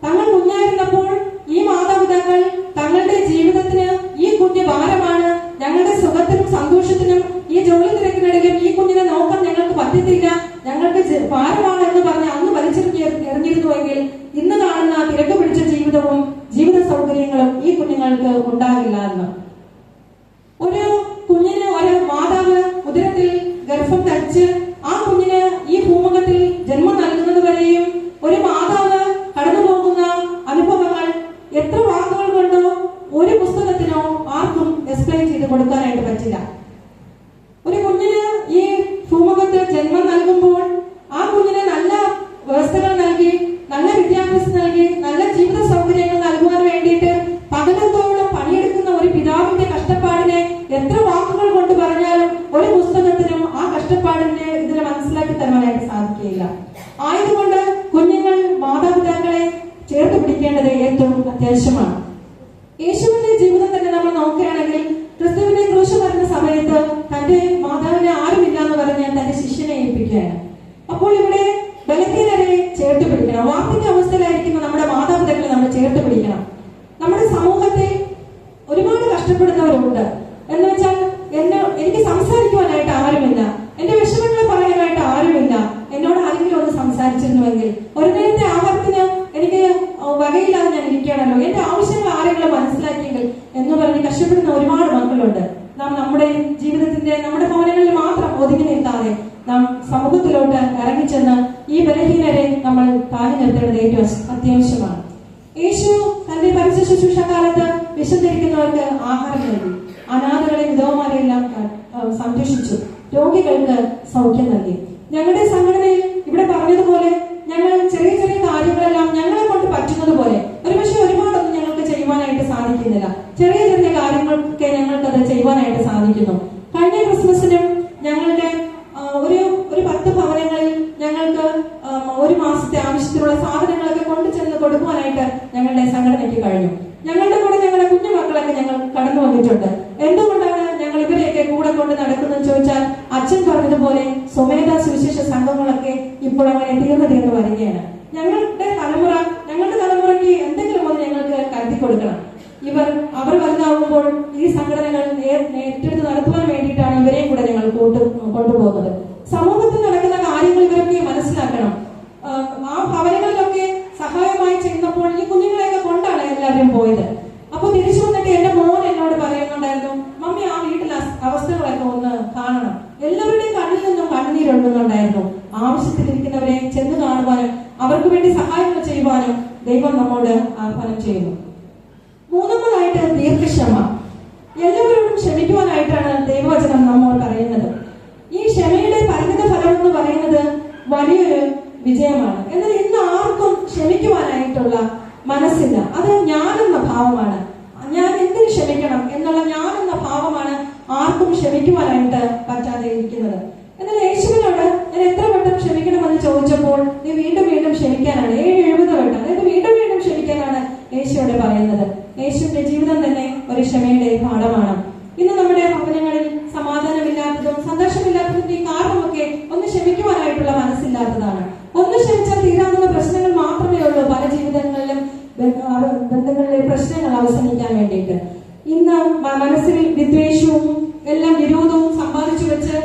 തങ്ങൾ കുഞ്ഞായിരുന്നപ്പോൾ ഈ മാതാപിതാക്കൾ തങ്ങളുടെ ജീവിതത്തിന് ഈ കുഞ്ഞ് ഭാരമാണ്, ഞങ്ങളുടെ സുഖത്തിനും സന്തോഷത്തിനും ഈ ജോലി തിരക്കിനിടയിലും ഈ കുഞ്ഞിനെ നോക്കാൻ ഞങ്ങൾക്ക് പറ്റത്തില്ല, ഞങ്ങൾക്ക് ഭാരമാണ് എന്ന് പറഞ്ഞ് അന്ന് വലിച്ചെറിഞ്ഞിരുന്നുവെങ്കിൽ ഇന്ന് കാണുന്ന തിരക്ക് പിടിച്ച ജീവിതവും ജീവിത സൗകര്യങ്ങളും ഈ കുഞ്ഞുങ്ങൾക്ക് ഉണ്ടാകില്ല എന്ന്. ഒരു കുഞ്ഞിന് ഒരു മാതാവ് ഉദരത്തിൽ ഗർഭം ധരിച്ച് ആ കുഞ്ഞിന് ഈ ഭൂമുഖത്തിൽ ജന്മം നൽകുന്നത് വരെയും ഒരു മാതാവ് കടന്നു പോകുന്ന അനുഭവങ്ങൾ എത്ര വാക്കുകൾ കൊണ്ടോ ഒരു പുസ്തകത്തിനോ ആർക്കും എക്സ്പ്ലെയിൻ ചെയ്ത് കൊടുക്കാനായിട്ട് പറ്റില്ല. ഒരു കുഞ്ഞിന് ഈ ഭൂമുഖത്ത് ജന്മം നൽകുമ്പോൾ ആ കുഞ്ഞിന് നല്ല വ്യവസ്ഥകൾ നൽകി, നല്ല വിദ്യാഭ്യാസം നൽകി, നല്ല ജീവിത സൗകര്യങ്ങൾ നൽകുവാൻ വേണ്ടിയിട്ട് പകലത്തോളം പണിയെടുക്കുന്ന ഒരു പിതാവിന്റെ കഷ്ടപ്പാടിനെ എത്ര വാക്കുകൾ കൊണ്ട് പറഞ്ഞാലും ഒരു പുസ്തകത്തിനും ആ കഷ്ടപ്പാടിന്റെ ഇതിനെ മനസ്സിലാക്കി തരാനായിട്ട് സാധിക്കുകയില്ല. ആയതുകൊണ്ട് കുഞ്ഞുങ്ങൾ മാതാപിതാക്കളെ ചേർത്ത് പിടിക്കേണ്ടത് ഏറ്റവും അത്യാവശ്യമാണ്. യേശുവിന്റെ ജീവിതം തന്നെ നമ്മൾ നോക്കുകയാണെങ്കിൽ ക്രിസ്തുവിന്റെ ക്രൂശ് വരുന്ന സമയത്ത് തന്റെ മാതാവിനെ ആരുമില്ല എന്ന് പറഞ്ഞ് തന്റെ ശിഷ്യനെ ഏൽപ്പിക്കുകയാണ്. അപ്പോൾ ഇവിടെ ബലഹീനരെ ചേർത്ത് പിടിക്കണം. വാർദ്ധക്യ അവസ്ഥയിലായിരിക്കുന്ന നമ്മുടെ മാതാപിതാക്കളെ നമ്മൾ ചേർത്ത് പിടിക്കണം. നമ്മുടെ സമൂഹത്തിൽ ഒരുപാട് കഷ്ടപ്പെടുന്നവരുണ്ട്. എന്ന് വെച്ചാൽ എനിക്ക് സംസാരിക്കുവാനായിട്ട് ആരുമില്ല, എന്റെ വിഷമങ്ങളെ പറയാനായിട്ട് ആരുമില്ല. എന്നോട് ആരെങ്കിലും ഒന്ന് സംസാരിച്ചിരുന്നുവെങ്കിൽ, ഒരു നേരത്തെ ആഹാരത്തിന് എനിക്ക് വകയില്ലാതെ ഞാൻ ഇരിക്കുകയാണല്ലോ, എന്റെ ആവശ്യങ്ങൾ ആരെങ്കിലും മനസ്സിലാക്കിയെങ്കിൽ എന്ന് പറഞ്ഞ് കഷ്ടപ്പെടുന്ന ഒരുപാട് മക്കളുണ്ട്. നാം നമ്മുടെ ജീവിതത്തിന്റെ നമ്മുടെ ഭവനങ്ങളിൽ മാത്രം ഒതുങ്ങി നിൽക്കാതെ നാം സമൂഹത്തിലോട്ട് ഇറങ്ങിച്ചെന്ന് ഈ ബലഹീനരെ നമ്മൾ താങ്ങി നിർത്തേണ്ടത് ഏറ്റവും അത്യാവശ്യമാണ്. യേശു തന്റെ പരസ്യ ശുശ്രൂഷ കാലത്ത് വിശന്നിരിക്കുന്നവർക്ക് ആഹാരം നൽകി, അനാഥകളെ വിധവമാരെല്ലാം സംരക്ഷിച്ചു, രോഗികൾക്ക് സൗഖ്യം നൽകി. ഞങ്ങളുടെ സംഘടനയിൽ ഇവിടെ പറഞ്ഞതുപോലെ ഞങ്ങൾ ചെറിയ ചെറിയ കാര്യങ്ങളെല്ലാം ഞങ്ങളെ കൊണ്ട് പറ്റുന്നത് പോലെ, ഒരുപക്ഷെ ഒരുപാടൊന്നും ഞങ്ങൾക്ക് ചെയ്യുവാനായിട്ട് സാധിക്കുന്നില്ല, ചെറിയ ചെറിയ കാര്യങ്ങളൊക്കെ ഞങ്ങൾക്ക് അത് ചെയ്യുവാനായിട്ട് സാധിക്കുന്നു. കഴിഞ്ഞ ക്രിസ്മസിനും ഞങ്ങളുടെ ഒരു 10 ഭവനങ്ങളിൽ ഞങ്ങൾക്ക് ഒരു മാസത്തെ ആവശ്യത്തിനുള്ള സാധനങ്ങളൊക്കെ കൊണ്ടുചെന്ന് കൊടുക്കുവാനായിട്ട് ഞങ്ങളുടെ സംഘടനയ്ക്ക് കഴിഞ്ഞു. ഞങ്ങളുടെ കൂടെ ഞങ്ങളുടെ കുഞ്ഞു മക്കളൊക്കെ ഞങ്ങൾ കടന്നു വന്നിട്ടുണ്ട്. എന്തുകൊണ്ടാണ് ഞങ്ങൾ ഇവരെയൊക്കെ കൂടെ കൊണ്ട് നടക്കുന്നതെന്ന് ചോദിച്ചാൽ, അച്ഛൻ പറഞ്ഞതുപോലെ സ്വമേധ സുവിശേഷ സംഘങ്ങളൊക്കെ ഇപ്പോൾ അങ്ങനെ തീർന്നു വരികയാണ്. ഞങ്ങളുടെ തലമുറയ്ക്ക് എന്തെങ്കിലും ഒന്ന് ഞങ്ങൾക്ക് കരുതി കൊടുക്കണം. അവർ വലുതാവുമ്പോൾ ഈ സംഘടനകൾ ഏറ്റെടുത്ത് നടത്തുവാൻ വേണ്ടിയിട്ടാണ് ഇവരെയും കൂടെ ഞങ്ങൾ കൊണ്ടുപോകുന്നത്. സമൂഹത്തിൽ നടക്കുന്ന കാര്യങ്ങൾ ഇവരൊക്കെ മനസ്സിലാക്കണം. ആ ഭവനങ്ങളിലൊക്കെ സഹായമായി ചെയ്യുന്നപ്പോൾ ഈ കുഞ്ഞുങ്ങളെയൊക്കെ കൊണ്ടാണ് എല്ലാവരും പോയത്. അപ്പൊ തിരിച്ചു വന്നിട്ട് എന്റെ മോൻ എന്നോട് പറയുന്നുണ്ടായിരുന്നു, മമ്മി ആ വീട്ടിലെ അവസ്ഥകളൊക്കെ ഒന്ന് കാണണം. എല്ലാവരുടെയും കണ്ണിൽ നിന്നും കണ്ണീരൊഴുകുന്നുണ്ടായിരുന്നു. ആവശ്യത്തിലിരിക്കുന്നവരെ ചെന്ന് കാണുവാനും അവർക്ക് വേണ്ടി സഹായങ്ങൾ ചെയ്യുവാനും ദൈവം നമ്മോട് ആഹ്വാനം ചെയ്യുന്നു. മൂന്നാമതായിട്ട് ദീർഘക്ഷമ. എല്ലാവരോടും ക്ഷമിക്കുവാനായിട്ടാണ് ദൈവവചനം നമ്മോട് പറയുന്നത്. ഈ ക്ഷമയുടെ പരിണിത ഫലം എന്ന് പറയുന്നത് വലിയൊരു വിജയമാണ്. എന്നാൽ ഇന്ന് ആർക്കും ക്ഷമിക്കുവാനായിട്ടുള്ള മനസ്സില്ല. അത് ഞാനെന്ന ഭാവമാണ്. ഞാൻ എന്തിനു ക്ഷമിക്കണം എന്നുള്ള ഞാനെന്ന ഭാവമാണ് ആർക്കും ക്ഷമിക്കുവാനായിട്ട് പറ്റാതെ ഇരിക്കുന്നത്. എന്നാൽ യേശുവിനോട് ഞാൻ എത്ര വട്ടം ക്ഷമിക്കണമെന്ന് ചോദിച്ചപ്പോൾ നീ വീണ്ടും വീണ്ടും ക്ഷമിക്കാനാണ്, 70 വട്ടം, അതായത് വീണ്ടും വീണ്ടും ക്ഷമിക്കാനാണ് യേശുവിടെ പറയുന്നത്. യേശുവിന്റെ ജീവിതം തന്നെ ഒരു ക്ഷമയുടെ പാഠമാണ്. ഇന്ന് നമ്മുടെ ഭവനങ്ങളിൽ സമാധാനമില്ലാത്തതും സന്തോഷമില്ലാത്തതിന്റെ കാരണമൊക്കെ ഒന്ന് ക്ഷമിക്കുവാനായിട്ടുള്ള മനസ്സില്ലാത്തതാണ്. ഒന്ന് ക്ഷമിച്ചാൽ തീരാവുന്ന പ്രശ്നങ്ങൾ മാത്രമേ ഉള്ളൂ പല ജീവിതങ്ങളിലും ബന്ധങ്ങളിലെ പ്രശ്നങ്ങൾ അവസാനിക്കാൻ വേണ്ടിയിട്ട്. ഇന്ന് മനസ്സിൽ വിദ്വേഷവും എല്ലാം വിരോധവും സമ്പാദിച്ചു വെച്ച്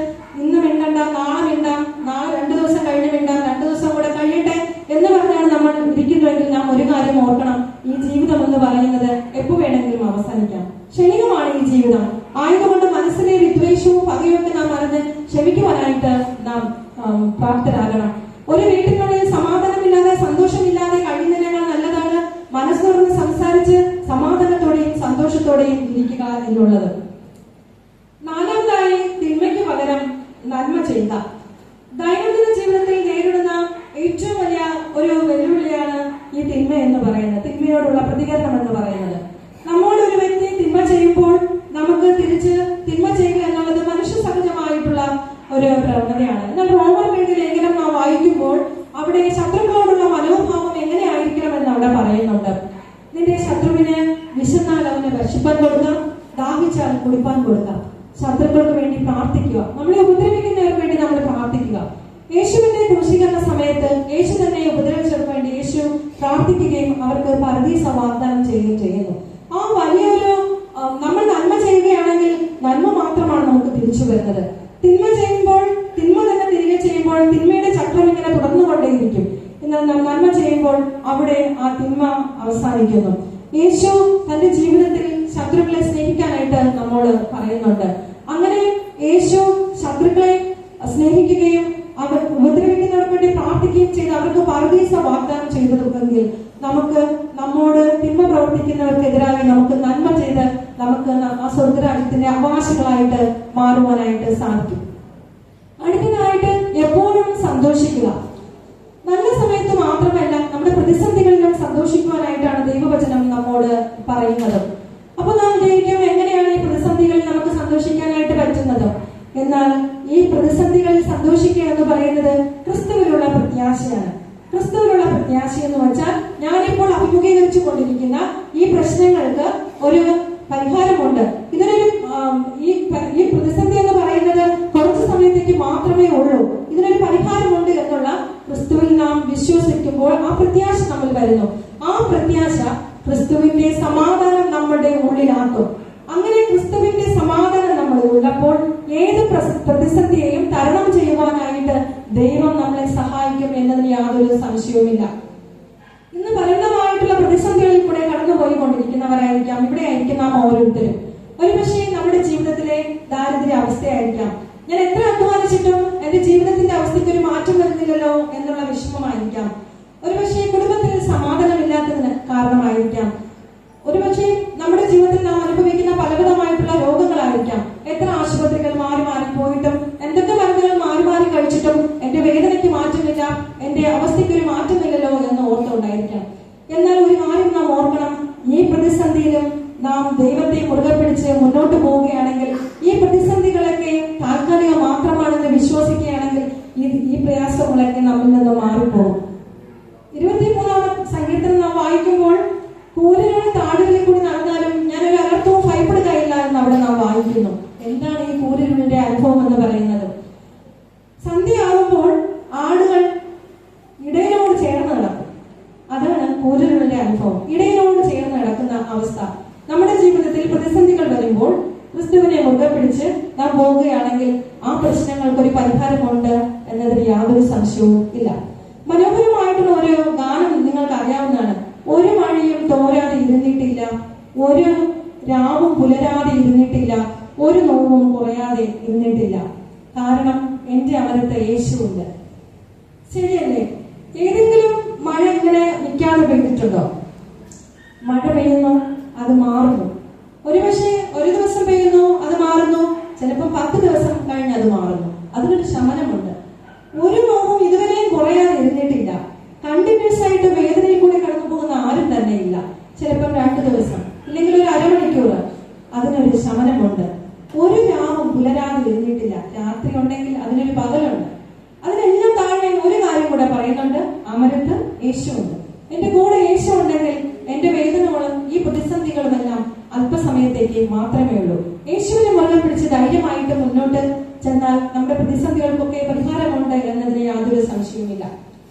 ഇന്ന് മിണ്ടണ്ട, നാളെ മിണ്ടാം, നാളെ 2 ദിവസം കഴിഞ്ഞ് മിണ്ടാം, 2 ദിവസം കൂടെ കഴിയട്ടെ എന്ന് പറഞ്ഞാണ് നമ്മൾ ഇരിക്കുന്നുവെങ്കിൽ നാം ഒരു കാര്യം ഓർക്കണം, ഈ ജീവിതം എന്ന് പറയുന്നത് എപ്പോ വേണമെങ്കിലും അവസാനിക്കാം. ക്ഷണികമാണ് ഈ ജീവിതം. ആയതുകൊണ്ട് മനസ്സിലെ വിദ്വേഷവും പകയൊക്കെ നാം അറിഞ്ഞ് ക്ഷമിക്കുവാനായിട്ട് നാം പ്രാപ്തരാകണം. ഒരു വീട്ടിനുള്ളിൽ സമാധാനമില്ലാതെ സന്തോഷമില്ലാതെ കഴിയുന്നതിനേക്കാൾ നല്ലതാണ് മനസ്സുറന്ന് സംസാരിച്ച് സമാധാനത്തോടെയും സന്തോഷത്തോടെയും ഇരിക്കുക എന്നുള്ളത്. നാലാമതായി തിന്മയ്ക്ക് പകരം നന്മ ചെയ്യുക. ദൈനംദിന ജീവിതത്തിൽ നേരിടുന്ന ഏറ്റവും വലിയ ഒരു വെല്ലുവിളിയാണ് ഈ തിന്മ എന്ന് പറയുന്നത്, തിന്മയോടുള്ള പ്രതികരണം എന്ന് പറയുന്നത്. നമ്മോട് ഒരു വ്യക്തി തിന്മ ചെയ്യുമ്പോൾ നമുക്ക് തിരിച്ച് തിന്മ ചെയ്യുക എന്നുള്ളത് മനുഷ്യ സഹജമായിട്ടുള്ള ഒരു പ്രവണതയാണ്. എന്നാൽ റോമർ ലേഖനം നാം വായിക്കുമ്പോൾ അവിടെ ശത്രുക്കളോടുള്ള മനോഭാവം എങ്ങനെയായിരിക്കണമെന്ന് അവിടെ പറയുന്നുണ്ട്. നിന്റെ ശത്രുവിന് വിശന്നാൽ അവന് ഭക്ഷിപ്പാൻ കൊടുക്കാം, ദാഹിച്ചാൽ കുടിപ്പാൻ കൊടുക്കാം. ശത്രുക്കൾക്ക് വേണ്ടി പ്രാർത്ഥിക്കുക, നമ്മളെ ഉപദ്രവിക്കുന്നവർക്ക് വേണ്ടി നമ്മൾ പ്രാർത്ഥിക്കുക. യേശുവിന്റെ ക്രൂശീകരണ സമയത്ത് യേശു തന്നെ ഉപദ്രവിച്ചവർക്ക് വേണ്ടി യേശു പ്രാർത്ഥിക്കുകയും അവർക്ക് പരദീസ വാഗ്ദാനം ചെയ്യുകയും ചെയ്യുന്നു. ആ വലിയൊരു നമ്മൾ നന്മ ചെയ്യുകയാണെങ്കിൽ നന്മ മാത്രമാണ് നമുക്ക് തിരിച്ചു വരുന്നത്. തിന്മ ചെയ്യുമ്പോൾ തിന്മ തന്നെ തിരികെ ചെയ്യുമ്പോൾ തിന്മയുടെ ചക്രം ഇങ്ങനെ തുടർന്നുകൊണ്ടേയിരിക്കും. എന്നാൽ നാം നന്മ ചെയ്യുമ്പോൾ അവിടെ ആ തിന്മ അവസാനിക്കുന്നു. യേശു തന്റെ ജീവിതത്തിൽ ശത്രുക്കളെ സ്നേഹിക്കാനായിട്ട് നമ്മോട് പറയുന്നുണ്ട്. അങ്ങനെ യേശു ശത്രുക്കളെ സ്നേഹിക്കുകയും അവർ ഉപദ്രവിക്കുന്നവർക്ക് വേണ്ടി പ്രാർത്ഥിക്കുകയും ചെയ്ത് അവർക്ക് പരദീസ വാഗ്ദാനം ചെയ്തതെങ്കിൽ നമുക്ക് നമ്മോട് തിന്മ പ്രവർത്തിക്കുന്നവർക്കെതിരായി നമുക്ക് നന്മ ചെയ്ത് നമുക്ക് ആ സ്വർഗരാജ്യത്തിന്റെ അവകാശികളായിട്ട് മാറുവാനായിട്ട് സാധിക്കും. അടുത്തതായിട്ട് എപ്പോഴും സന്തോഷിക്കുക. നല്ല സമയത്ത് മാത്രമല്ല നമ്മുടെ പ്രതിസന്ധികളിലും സന്തോഷിക്കുവാനായിട്ടാണ് ദൈവവചനം നമ്മോട് പറയുന്നത്. അപ്പൊ നാം വിചാരിക്കും എങ്ങനെയാണ് ഈ പ്രതിസന്ധികളിൽ നമുക്ക് സന്തോഷിക്കാനായിട്ട് പറ്റുന്നത്? എന്നാൽ ഈ പ്രതിസന്ധികളിൽ സന്തോഷിക്കുക എന്ന് പറയുന്നത് ക്രിസ്തുവിലുള്ള പ്രത്യാശയാണ്. ക്രിസ്തുവിലുള്ള പ്രത്യാശ എന്ന് വെച്ചാൽ ഞാനിപ്പോൾ അഭിമുഖീകരിക്കുന്ന അനുഭവിച്ചു കൊണ്ടിരിക്കുന്ന ഈ പ്രശ്നങ്ങൾക്ക് ഒരു പരിഹാരമുണ്ട്. ഇതിനൊരു ഈ പ്രതിസന്ധി എന്ന് പറയുന്നത് കുറച്ചു സമയത്തേക്ക് മാത്രമേ ഉള്ളൂ. ഇതിനൊരു പരിഹാരമുണ്ട് എന്നുള്ള ക്രിസ്തുവിൽ നാം വിശ്വസിക്കുമ്പോൾ ആ പ്രത്യാശ നമ്മൾ വരുന്നു. ആ പ്രത്യാശ ക്രിസ്തുവിന്റെ സമാധാനം നമ്മുടെ ഉള്ളിലാക്കും. അങ്ങനെ ക്രിസ്തുവിന്റെ സമാധാനം നമ്മൾ ഉള്ളപ്പോൾ ഏത് പ്രതിസന്ധിയെയും തരണം ചെയ്യുവാനായിട്ട് ദൈവം നമ്മളെ സഹായിക്കും എന്നതിന് യാതൊരു സംശയവുമില്ല. ഇന്ന് പലവിധമായിട്ടുള്ള പ്രതിസന്ധികളിൽ കൂടെ കടന്നുപോയിക്കൊണ്ടിരിക്കുന്നവരായിരിക്കാം ഇവിടെ ആയിരിക്കും നാം ഓരോരുത്തരും. ഒരുപക്ഷെ നമ്മുടെ ജീവിതത്തിലെ ദാരിദ്ര്യ അവസ്ഥയായിരിക്കാം. ഞാൻ എത്ര അധ്വാനിച്ചിട്ടും എന്റെ ജീവിതത്തിന്റെ അവസ്ഥയ്ക്ക് ഒരു മാറ്റം വരുന്നില്ലല്ലോ എന്നുള്ള വിഷമമായിരിക്കാം. ഒരുപക്ഷെ കുടുംബത്തിൽ സമാധാനമില്ലാത്തതിന് കാരണമായിരിക്കാം. ഒരുപക്ഷെ നമ്മുടെ ജീവിതത്തിൽ നാം അനുഭവിക്കുന്ന പലവിധമായിട്ടുള്ള രോഗങ്ങളായിരിക്കാം. എത്ര ആശുപത്രികൾ മാറി മാറി പോയിട്ടും എന്തൊക്കെ മരുന്നുകൾ മാറി മാറി കഴിച്ചിട്ടും എന്റെ വേദനയ്ക്ക് മാറ്റമില്ല, എന്റെ അവസ്ഥയ്ക്ക് ഒരു മാറ്റമില്ലല്ലോ എന്ന് ഓർത്തുകൊണ്ടായിരിക്കാം. എന്നാൽ ഒരു കാര്യം നാം ഓർക്കണം, ഈ പ്രതിസന്ധിയിലും നാം ദൈവത്തെ മുറുകെ പിടിച്ച് മുന്നോട്ട് പോവുകയാണെങ്കിൽ, ഈ പ്രതിസന്ധികളൊക്കെ താൽക്കാലികം മാത്രമാണെന്ന് വിശ്വസിക്കുകയാണെങ്കിൽ ഈ പ്രയാസങ്ങളൊക്കെ നമ്മിൽ നിന്ന് മാറിപ്പോകും. 23-ാം സങ്കീർത്തനം നാം വായിക്കുമ്പോൾ കൂരിരുൾ താടുകളിൽ കൂടി നടന്നാലും ഞാനൊരു അനർത്ഥവും ഭയപ്പെടുകയില്ല എന്ന് അവിടെ നാം വായിക്കുന്നു. എന്താണ് ഈ കൂരിരുളിന്റെ അനുഭവം എന്ന് പറയുന്നത്? സന്ധ്യയാകുമ്പോൾ ആടുകൾ ഇടയനോട് ചേർന്ന് നടക്കും. അതാണ് കൂരിരുളിന്റെ അനുഭവം, ഇടയനോട് ചേർന്ന് നടക്കുന്ന അവസ്ഥ. നമ്മുടെ ജീവിതത്തിൽ പ്രതിസന്ധികൾ വരുമ്പോൾ ക്രിസ്തുവിനെ മുറുകെ പിടിച്ച് നാം പോവുകയാണെങ്കിൽ ആ പ്രശ്നങ്ങൾക്ക് ഒരു പരിഹാരമുണ്ട് എന്നതിൽ യാതൊരു സംശയവും ഇല്ല. മനോഹരമായിട്ടുള്ള ഒരു ഗാനം നിങ്ങൾക്ക് അറിയാവുന്നതാണ്. ഒരു മഴയും തോരാതെ ഇരുന്നിട്ടില്ല, ഒരു രാവും പുലരാതെ ഇരുന്നിട്ടില്ല, ഒരു നോവും കുറയാതെ ഇരുന്നിട്ടില്ല, കാരണം എന്റെ അമരത്ത് യേശുവുണ്ട്. ശരിയല്ലേ? ഏതെങ്കിലും മഴ ഇങ്ങനെ നിൽക്കാതെ പെയ്തിട്ടുണ്ടോ? മഴ പെയ്യുന്നു, അത് മാറുന്നു. ഒരുപക്ഷെ ഒരു ദിവസം പെയ്യുന്നു, അത് മാറുന്നു. ചിലപ്പോൾ 10 ദിവസം കഴിഞ്ഞ് അത് മാറുന്നു. അതിനൊരു ശമനമുണ്ട്. ഒരു നോവും ഇതുവരെയും കുറയാതെ ഇരുന്നിട്ടില്ല. കണ്ടിന്യൂസ് ആയിട്ട് വേദനയിൽ കൂടി കടന്നു പോകുന്ന ആരും തന്നെ ഇല്ല. ചിലപ്പോൾ 2 ദിവസം ഇല്ലെങ്കിൽ ഒരു അരമണിക്കൂർ, അതിനൊരു ശമനമുണ്ട്. ഒരു രാവും പുലരാതെ ഇരുന്നിട്ടില്ല. രാത്രി ഉണ്ടെങ്കിൽ അതിനൊരു പകലുണ്ട്. അതിനെല്ലാം താഴെ ഒരു കാര്യം കൂടെ പറയുന്നുണ്ട്, അമരത്ത് യേശുവുണ്ട്. എന്റെ കൂടെ യേശു ഉണ്ടെങ്കിൽ എന്റെ വേദനകളും ഈ പ്രതിസന്ധികളും എല്ലാം അല്പസമയത്തേക്ക് മാത്രമേ ഉള്ളൂ. യേശുവിനെ മുറുകെ പിടിച്ച് ധൈര്യമായിട്ട് മുന്നോട്ട് ചെന്നാൽ നമ്മുടെ പ്രതിസന്ധികൾക്കൊക്കെ പരിഹാരമുണ്ട് എന്നതിന് യാതൊരു സംശയവുമില്ല.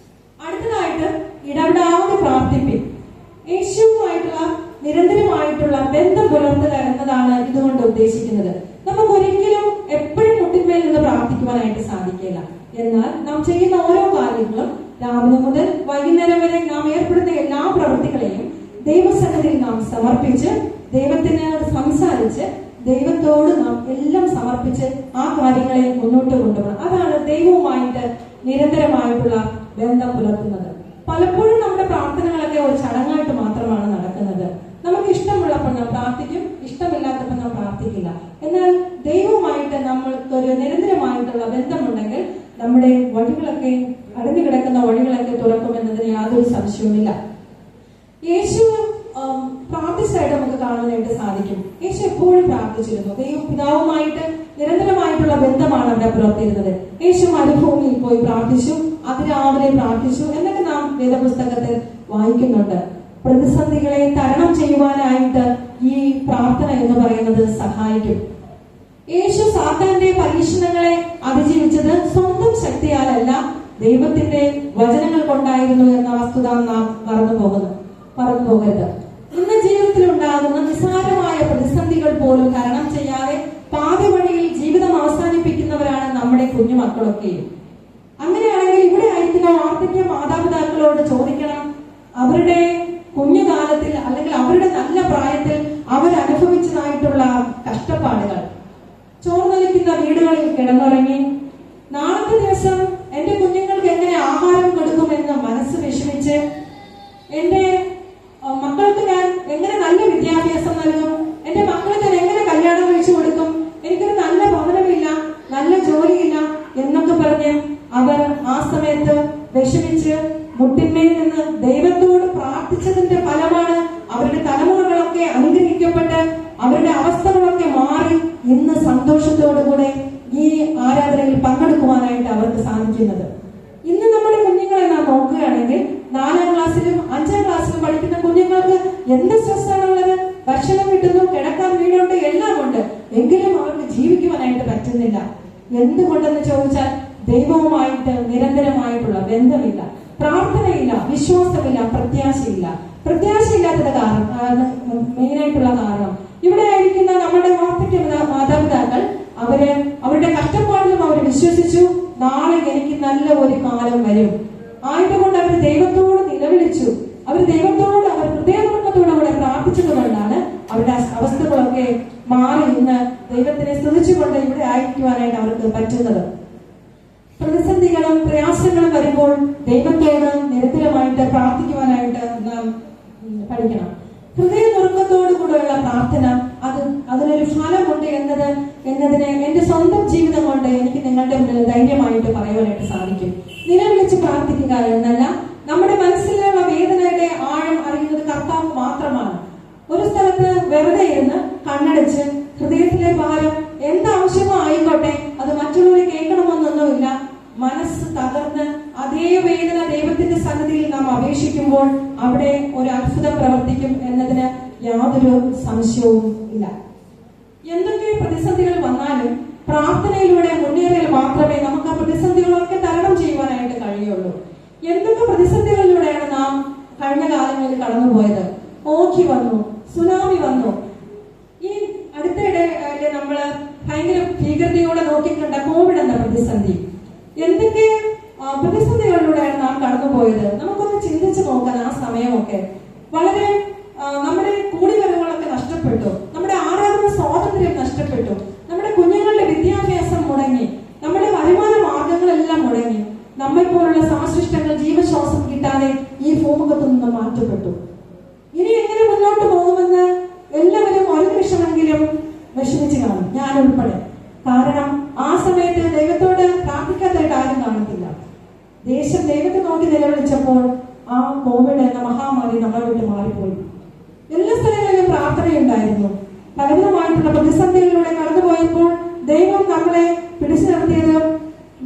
അടുത്തതായിട്ട് ഇടപെടാതെ പ്രാർത്ഥിപ്പിൻ. യേശുവുമായിട്ടുള്ള നിരന്തരമായിട്ടുള്ള ബന്ധം പുലർത്തുക എന്നതാണ് ഇതുകൊണ്ട് ഉദ്ദേശിക്കുന്നത്. നമുക്ക് ഒരിക്കലും എപ്പോഴും മുട്ടിന്മേൽ നിന്ന് പ്രാർത്ഥിക്കുവാനായിട്ട് സാധിക്കില്ല. എന്നാൽ നാം ചെയ്യുന്ന ഓരോ കാര്യങ്ങളും രാവിലെ മുതൽ വൈകുന്നേരം വരെ നാം ഏർപ്പെടുന്ന എല്ലാ പ്രവൃത്തികളെയും ദൈവസന്നിധിയിൽ നാം സമർപ്പിച്ച് ദൈവത്തിനോട് സംസാരിച്ച് ദൈവത്തോട് നാം എല്ലാം സമർപ്പിച്ച് ആ കാര്യങ്ങളെ മുന്നോട്ട് കൊണ്ടുപോകണം. അതാണ് ദൈവവുമായിട്ട് നിരന്തരമായിട്ടുള്ള ബന്ധം പുലർത്തുന്നത്. പലപ്പോഴും നമ്മുടെ പ്രാർത്ഥനകളൊക്കെ ഒരു ചടങ്ങായിട്ട് മാത്രമാണ് നടക്കുന്നത്. നമുക്ക് ഇഷ്ടമുള്ളപ്പോൾ നാം പ്രാർത്ഥിക്കും, ഇഷ്ടമില്ലാത്തപ്പോൾ നാം പ്രാർത്ഥിക്കില്ല. എന്നാൽ ദൈവവുമായിട്ട് നമ്മൾക്ക് ഒരു നിരന്തരമായിട്ടുള്ള ബന്ധമുണ്ടെങ്കിൽ നമ്മുടെ വഴികളൊക്കെ, അടഞ്ഞു കിടക്കുന്ന വഴികളൊക്കെ തുറക്കുമെന്നതിന് യാതൊരു സംശയവുമില്ല. യേശു പ്രാർത്ഥിച്ചായിട്ട് നമുക്ക് കാണാനായിട്ട് സാധിക്കും. യേശു എപ്പോഴും പ്രാർത്ഥിച്ചിരുന്നു. ദൈവം പിതാവുമായിട്ട് നിരന്തരമായിട്ടുള്ള ബന്ധമാണ് അവിടെ പുലർത്തിയിരുന്നത്. യേശു മരുഭൂമിയിൽ പോയി പ്രാർത്ഥിച്ചു, അതിരാവിലെ പ്രാർത്ഥിച്ചു എന്നൊക്കെ നാം വേദപുസ്തകത്തിൽ വായിക്കുന്നുണ്ട്. പ്രതിസന്ധികളെ തരണം ചെയ്യുവാനായിട്ട് ഈ പ്രാർത്ഥന എന്ന് പറയുന്നത് സഹായിക്കും. യേശു സാത്താന്റെ പരീക്ഷണങ്ങളെ അതിജീവിച്ചത് സ്വന്തം ശക്തിയാലല്ല, ദൈവത്തിന്റെ വചനങ്ങൾ കൊണ്ടായിരുന്നു എന്ന വസ്തുത നാം മറന്നു പോകരുത്. ഇന്ന് ജീവിതത്തിൽ ഉണ്ടാകുന്ന നിസ്സാരമായ പ്രതിസന്ധികൾ പോലും തരണം ചെയ്യാതെ പാതി വഴിയിൽ ജീവിതം അവസാനിപ്പിക്കുന്നവരാണ് നമ്മുടെ കുഞ്ഞുമക്കളൊക്കെയും. അങ്ങനെയാണെങ്കിൽ ഇവിടെ ആയിരിക്കുന്ന വാർദ്ധക്യ മാതാപിതാക്കളോട് ചോദിക്കണം, അവരുടെ കുഞ്ഞുകാലത്തിൽ അല്ലെങ്കിൽ അവരുടെ നല്ല പ്രായത്തിൽ അവരനുഭവിച്ചതായിട്ടുള്ള കഷ്ടപ്പാടുകൾ. ചോർന്നൊലിക്കുന്ന വീടുകളിൽ കിടന്നുറങ്ങി നാളത്തെ ദിവസം എന്റെ കുഞ്ഞുങ്ങൾക്ക് എങ്ങനെ ആഹാരം കൊടുക്കുമെന്ന് മനസ്സ് വിഷമിച്ച്, എന്റെ മക്കൾക്ക് ഞാൻ എങ്ങനെ നല്ല വിദ്യാഭ്യാസം നൽകും, എന്റെ മക്കൾക്ക് ഞാൻ എങ്ങനെ കല്യാണം കഴിച്ചു കൊടുക്കും, എനിക്കൊരു നല്ല ഭവനമില്ല, നല്ല ജോലിയില്ല എന്നൊക്കെ പറഞ്ഞ് അവർ ആ സമയത്ത് വിഷമിച്ച് മുട്ടിന്മേൽ നിന്ന് ദൈവത്തോട് പ്രാർത്ഥിച്ചതിന്റെ ഫലമാണ് അവരുടെ തലമുറകളൊക്കെ അനുഗ്രഹിക്കപ്പെട്ട് അവരുടെ അവസ്ഥകളൊക്കെ മാറി ഇന്ന് സന്തോഷത്തോടുകൂടെ ഈ ആരാധനയിൽ പങ്കെടുക്കുവാനായിട്ട് അവർക്ക് സാധിക്കുന്നത്. ഇന്ന് നമ്മുടെ കുഞ്ഞുങ്ങളെ നാം നോക്കുകയാണെങ്കിൽ 4ാം ക്ലാസ്സിലും 5ാം ക്ലാസ്സിലും പഠിക്കുന്ന കുഞ്ഞുങ്ങൾക്ക് മറ്റുള്ളവർക്ക് എന്ത് സ്ട്രെസ്സാണുള്ളത്? ഭക്ഷണം കിട്ടുന്നു, കിടക്കാൻ വീടുണ്ട്, എല്ലാം ഉണ്ട്, എങ്കിലും അവർക്ക് ജീവിക്കുവാനായിട്ട് പറ്റുന്നില്ല. എന്തുകൊണ്ടെന്ന് ചോദിച്ചാൽ ദൈവവുമായിട്ട് നിരന്തരമായിട്ടുള്ള ബന്ധമില്ല, പ്രാർത്ഥനയില്ല, വിശ്വാസമില്ല, പ്രത്യാശയില്ല. പ്രത്യാശയില്ലാത്തത് കാരണം മെയിനായിട്ടുള്ള കാരണം ഇവിടെ ആയിരിക്കുന്ന നമ്മുടെ മാതാപിതാക്കൾ അവരുടെ കഷ്ടപ്പാടിലും അവർ വിശ്വസിച്ചു നാളെ എനിക്ക് നല്ല ഒരു കാലം വരും ആയതുകൊണ്ട് അവർ ദൈവത്തോട് നിലവിളിച്ചു. അവർ ഹൃദയപൂർവ്വത്തോടു കൂടെ പ്രാർത്ഥിച്ചതുകൊണ്ടാണ് അവരുടെ അവസ്ഥകളൊക്കെ മാറി ഇന്ന് ദൈവത്തിനെ സ്തുതിച്ചുകൊണ്ട് ഇവിടെ ആയിരിക്കുവാനായിട്ട് അവർക്ക് പറ്റുന്നത്. പ്രതിസന്ധികളും പ്രയാസങ്ങളും വരുമ്പോൾ ദൈവത്തോട് നിരന്തരമായിട്ട് പ്രാർത്ഥിക്കുവാനായിട്ട് നാം പഠിക്കണം. ഹൃദയനുറുക്കത്തോടു കൂടെയുള്ള പ്രാർത്ഥന അതിനൊരു ഫലമുണ്ട് എന്നതിനെ എന്റെ സ്വന്തം ജീവിതം കൊണ്ട് എനിക്ക് നിങ്ങളുടെ മുന്നിൽ ധൈര്യമായിട്ട് പറയുവാനായിട്ട് സാധിക്കും. നിലവിളിച്ച് പ്രാർത്ഥിക്കുക എന്നല്ല, നമ്മുടെ മനസ്സിലുള്ള വേദനയുടെ ആഴം അറിയുന്നത് കർത്താവ് മാത്രമാണ്. ഒരു സ്ഥലത്ത് വെറുതെ ഇരുന്ന് കണ്ണടച്ച് ഹൃദയത്തിലെ ഭാരം എന്താവശ്യമോ ആയിക്കോട്ടെ അത് മറ്റുള്ളവരെ കേൾക്കണമെന്നൊന്നുമില്ല, മനസ്സ് തകർന്ന് അതേ വേദന ദൈവത്തിന്റെ സന്നിധിയിൽ നാം അപേക്ഷിക്കുമ്പോൾ അവിടെ ഒരു അത്ഭുതം പ്രവർത്തിക്കും എന്നതിന് യാതൊരു സംശയവും ഇല്ല. എന്തൊക്കെ പ്രതിസന്ധികൾ വന്നാലും പ്രാർത്ഥനയിലൂടെ മുന്നേറിയാൽ മാത്രമേ നമുക്ക് ആ പ്രതിസന്ധികളൊക്കെ തരണം ചെയ്യുവാനായിട്ട് കഴിയുള്ളൂ. എന്തൊക്കെ പ്രതിസന്ധികളിലൂടെയാണ് നാം കഴിഞ്ഞ കാലങ്ങളിൽ കടന്നുപോയത്? ഓഖി വന്നു, സുനാമി വന്നു, ഈ അടുത്തിടെ നമ്മള് ഭയങ്കര ഭീകരതയോടെ നോക്കിക്കണ്ട കോവിഡ് എന്ന പ്രതിസന്ധി. എന്തൊക്കെ പ്രതിസന്ധികളിലൂടെയാണ് നാം കടന്നുപോയത്? നമുക്കൊന്ന് ചിന്തിച്ചു നോക്കാൻ. ആ സമയമൊക്കെ വളരെ നമ്മുടെ കൂടിവരവുകളൊക്കെ നഷ്ടപ്പെട്ടു, നമ്മുടെ ആരാധന സ്വാതന്ത്ര്യം നഷ്ടപ്പെട്ടു, നമ്മുടെ കുഞ്ഞുങ്ങളുടെ വിദ്യാഭ്യാസം മുടങ്ങി, നമ്മുടെ വരുമാന മാർഗങ്ങളെല്ലാം മുടങ്ങി, നമ്മെ പോലുള്ള സമസൃഷ്ടങ്ങൾ ജീവശ്വാസം കിട്ടാതെ ഈ ഭൂമുഖത്തു നിന്ന് മാറ്റപ്പെട്ടു. ഇനി എങ്ങനെ മുന്നോട്ട് പോകുമെന്ന് എല്ലാവരും ഒരു നിമിഷമെങ്കിലും വിഷമിച്ച് കാണും, ഞാൻ ഉൾപ്പെടെ. കാരണം ആ സമയത്ത് ദൈവത്തോട് പ്രാർത്ഥിക്കാത്തായിട്ട് ആരും കാണത്തില്ല. ദേശം ദൈവത്തെ നോക്കി നിലവിളിച്ചപ്പോൾ ആ കോവിഡ് എന്ന മഹാമാരി നമ്മളെ വിട്ട് മാറിപ്പോയി. എല്ലാ സ്ഥലങ്ങളിലും പ്രാർത്ഥനയുണ്ടായിരുന്നു. പലവിധമായിട്ടുള്ള പ്രതിസന്ധികളിലൂടെ കടന്നുപോയപ്പോൾ ദൈവം നമ്മളെ പിടിച്ചു നിർത്തിയത്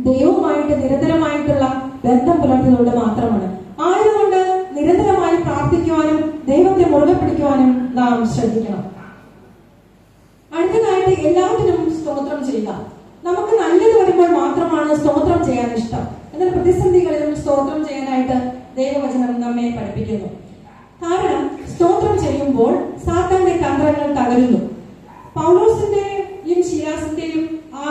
ദൈവവുമായിട്ട് നിരന്തരമായിട്ടുള്ള ബന്ധം പുലർത്തിയതുകൊണ്ട് മാത്രമാണ്. ആയതുകൊണ്ട് നിരന്തരമായി പ്രാർത്ഥിക്കുവാനും ദൈവത്തെ മുറുകെ പിടിക്കുവാനും നാം ശ്രദ്ധിക്കണം. അടുത്തതായിട്ട് എല്ലാത്തിനും സ്തോത്രം ചെയ്യുക. നമുക്ക് നല്ലത് വരുമ്പോൾ മാത്രമാണ് സ്തോത്രം ചെയ്യാൻ ഇഷ്ടം. എന്നാൽ പ്രതിസന്ധികളിലും സ്തോത്രം ചെയ്യാനായിട്ട് ദൈവവചനം നമ്മെ പഠിപ്പിക്കുന്നു. കാരണം സ്തോത്രം ചെയ്യുമ്പോൾ സാത്താന്റെ തന്ത്രങ്ങൾ തകരുന്നു. പൗലോസിന്റെയും ശീലാസിന്റെയും ആ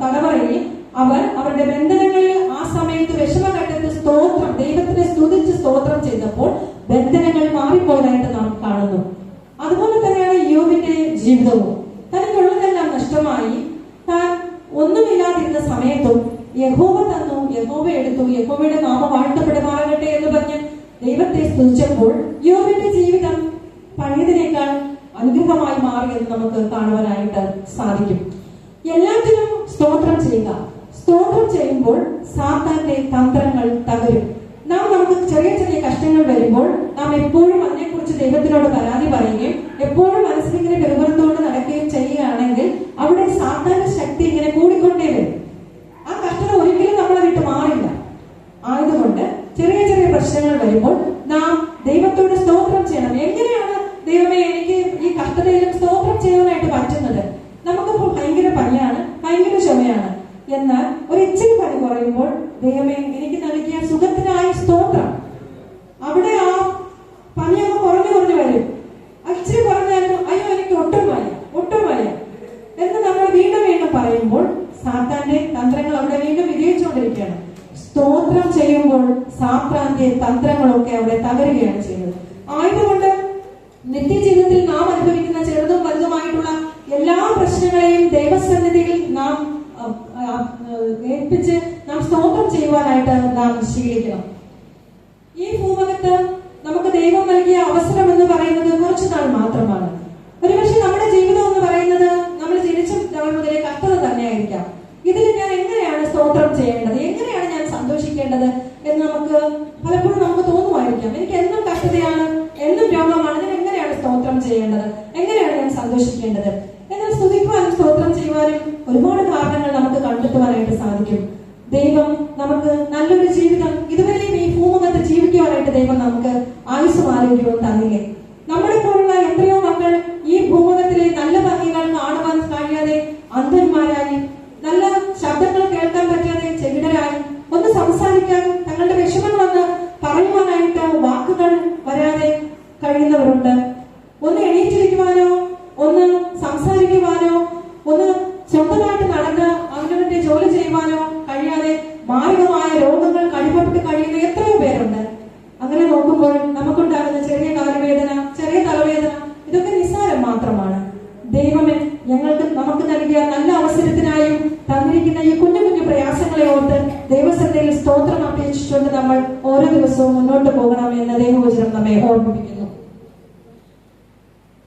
തടവറയിൽ അവരുടെ ബന്ധനങ്ങളിൽ ആ സമയത്ത് വിഷമഘട്ടത്തിൽ സ്തോത്രം ദൈവത്തിനെ സ്തുതിച്ച് സ്തോത്രം ചെയ്തപ്പോൾ ബന്ധനങ്ങൾ മാറിപ്പോയതായിട്ട് നാം കാണുന്നു. അതുപോലെ തന്നെയാണ് യോബിന്റെ ജീവിതവും. തനിക്കുള്ളതെല്ലാം നഷ്ടമായി, താൻ ഒന്നുമില്ലാതിരുന്ന സമയത്തും യഹോവ തന്നു, യഹോവ എടുത്തു, യഹോവയുടെ നാമം വാഴ്ത്തപ്പെടുമാറാകട്ടെ എന്ന് പറഞ്ഞ് ദൈവത്തെ സ്തുതിച്ചപ്പോൾ യോബിന്റെ ജീവിതം പഴയതിനേക്കാൾ അനുഗ്രഹമായി മാറിയെന്ന് നമുക്ക് കാണുവാനായിട്ട് സാധിക്കും. എല്ലാത്തിനും സ്തോത്രം ചെയ്യുക. സ്തോത്രം ചെയ്യുമ്പോൾ സാത്താന്റെ തന്ത്രങ്ങൾ തകരും. നമുക്ക് ചെറിയ ചെറിയ കഷ്ടങ്ങൾ വരുമ്പോൾ നാം എപ്പോഴും അതിനെക്കുറിച്ച് ദൈവത്തിനോട് പരാതി പറയുകയും എപ്പോഴും മനസ്സിലിങ്ങനെ പെരുപുറത്തോട് നടക്കുകയും ചെയ്യുകയാണെങ്കിൽ അവിടെ സാത്താന്റെ ശക്തി ഇങ്ങനെ കൂടിക്കൊണ്ടേ വരും. ആ കഷ്ടത ഒരിക്കലും നമ്മളെ വിട്ട് മാറില്ല. ആയതുകൊണ്ട് ചെറിയ ചെറിയ പ്രശ്നങ്ങൾ വരുമ്പോൾ നാം ദൈവത്തോട് സ്തോത്രം ചെയ്യണം. എങ്ങനെയാണ് ദൈവമേ എനിക്ക് ഈ കഷ്ടതയിലും സ്തോത്രം ചെയ്യാനായിട്ട് പറ്റുന്നത്? നമുക്കിപ്പോൾ ഭയങ്കര പനിയാണ്, ഭയങ്കര ചുമയാണ്, എന്നാൽ ഒരു ഇച്ചിരി പനി കുറയുമ്പോൾ ദൈവമേ എനിക്ക് നൽകിയ സുഖത്തിനായ സ്തോത്രം. അവിടെ ആ പനിയൊക്കെ കുറഞ്ഞു വരും. ഇച്ചിരി കുറഞ്ഞാലും അയ്യോ എനിക്ക് ഒട്ടും വയ്യ എന്ന് നമ്മൾ വീണ്ടും പറയുമ്പോൾ സാത്താന്റെ തന്ത്രങ്ങൾ അവിടെ വീണ്ടും വിജയിച്ചുകൊണ്ടിരിക്കുകയാണ്. സ്തോത്രം ചെയ്യുമ്പോൾ സാത്താന്റെ തന്ത്രങ്ങളൊക്കെ അവിടെ തകരുകയാണ് ചെയ്യുന്നത്. ആയതുകൊണ്ട് നിത്യജീവിതത്തിൽ നാം അനുഭവിക്കുന്ന ചെറുതും വലുതുമായിട്ടുള്ള എല്ലാ പ്രശ്നങ്ങളെയും ദൈവസന്നിധിയിൽ നാം ഏൽപ്പിച്ച് നാം സ്തോത്രം ചെയ്യുവാനായിട്ട് നാം ശീലിക്കണം. ഈ ഭൂമുഖത്ത് നമുക്ക് ദൈവം നൽകിയ അവസരം എന്ന് പറയുന്നത് കുറച്ചു നാൾ മാത്രമാണ്. ഒരുപക്ഷെ നമ്മുടെ ജീവിതം എന്ന് പറയുന്നത് നമ്മൾ ജനിച്ച നാൾ മുതലേ കഷ്ടത തന്നെയായിരിക്കാം. ഇതിൽ ഞാൻ എങ്ങനെയാണ് സ്തോത്രം ചെയ്യേണ്ടത്, എങ്ങനെയാണ് ഞാൻ സന്തോഷിക്കേണ്ടത് എന്ന് പലപ്പോഴും നമുക്ക് തോന്നുമായിരിക്കാം. എനിക്ക് എന്നും കഷ്ടതയാണ്, എന്നും രോഗമാണ്, ഞാൻ എങ്ങനെയാണ് സ്തോത്രം ചെയ്യേണ്ടത്, എങ്ങനെയാണ് ഞാൻ സന്തോഷിക്കേണ്ടത്? എന്നാൽ സ്തുതിക്കുവാനും സ്തോത്രം ചെയ്യുവാനും ഒരുപാട് കാരണങ്ങൾ നമുക്ക് കണ്ടെത്തുവാനായിട്ട് സാധിക്കും. ദൈവം നമുക്ക് നല്ലൊരു ജീവിതം ഇതുവരെയും ഈ ഭൂമുഖത്ത് ജീവിക്കുവാനായിട്ട് ദൈവം നമുക്ക് ആയുസ്സും ആരോഗ്യവും തന്നില്ലേ? നമ്മളെ പോലുള്ള എത്രയോ മക്കൾ ഈ ഭൂമുഖത്തിലെ നല്ല ഭംഗികൾ കാണുവാൻ കഴിയാതെ അന്ധന്മാരായി, നല്ല ശബ്ദങ്ങൾ കേൾക്കാൻ പറ്റാതെ ചെകിടരായി, ഒന്ന് സംസാരിക്കാൻ തങ്ങളുടെ വിഷമങ്ങളൊന്ന് പറയുവാനായിട്ട് വാക്കുകൾ വരാതെ കഴിയുന്നവരുണ്ട്. ഒന്ന് എണീറ്റിരിക്കുവാനോ ഒന്ന് സംസാരിക്കുവാനോ ഒന്ന് സ്വന്തമായിട്ട് നടന്ന് അവനവന്റെ ജോലി ചെയ്യുവാനോ കഴിയാതെ മാരകമായ രോഗങ്ങൾ കടിപെട്ട് കഴിയുന്ന എത്രയോ പേരുണ്ട്. അങ്ങനെ നോക്കുമ്പോൾ നമുക്കുണ്ടാകുന്ന ചെറിയ കാലുവേദന, ചെറിയ തലവേദന, ഇതൊക്കെ നിസ്സാരം മാത്രമാണ്. ദൈവമേ, നമുക്ക് നൽകിയ നല്ല അവസരത്തിനായും തന്നിരിക്കുന്ന ഈ കുഞ്ഞു കുഞ്ഞു പ്രയാസങ്ങളെ ഓർത്ത് ദൈവസന്നിധിയിൽ സ്തോത്രം അപേക്ഷിച്ചുകൊണ്ട് നമ്മൾ ഓരോ ദിവസവും മുന്നോട്ട് പോകണമെന്ന് ദൈവവചനം നമ്മെ ഓർമ്മിപ്പിക്കുന്നു.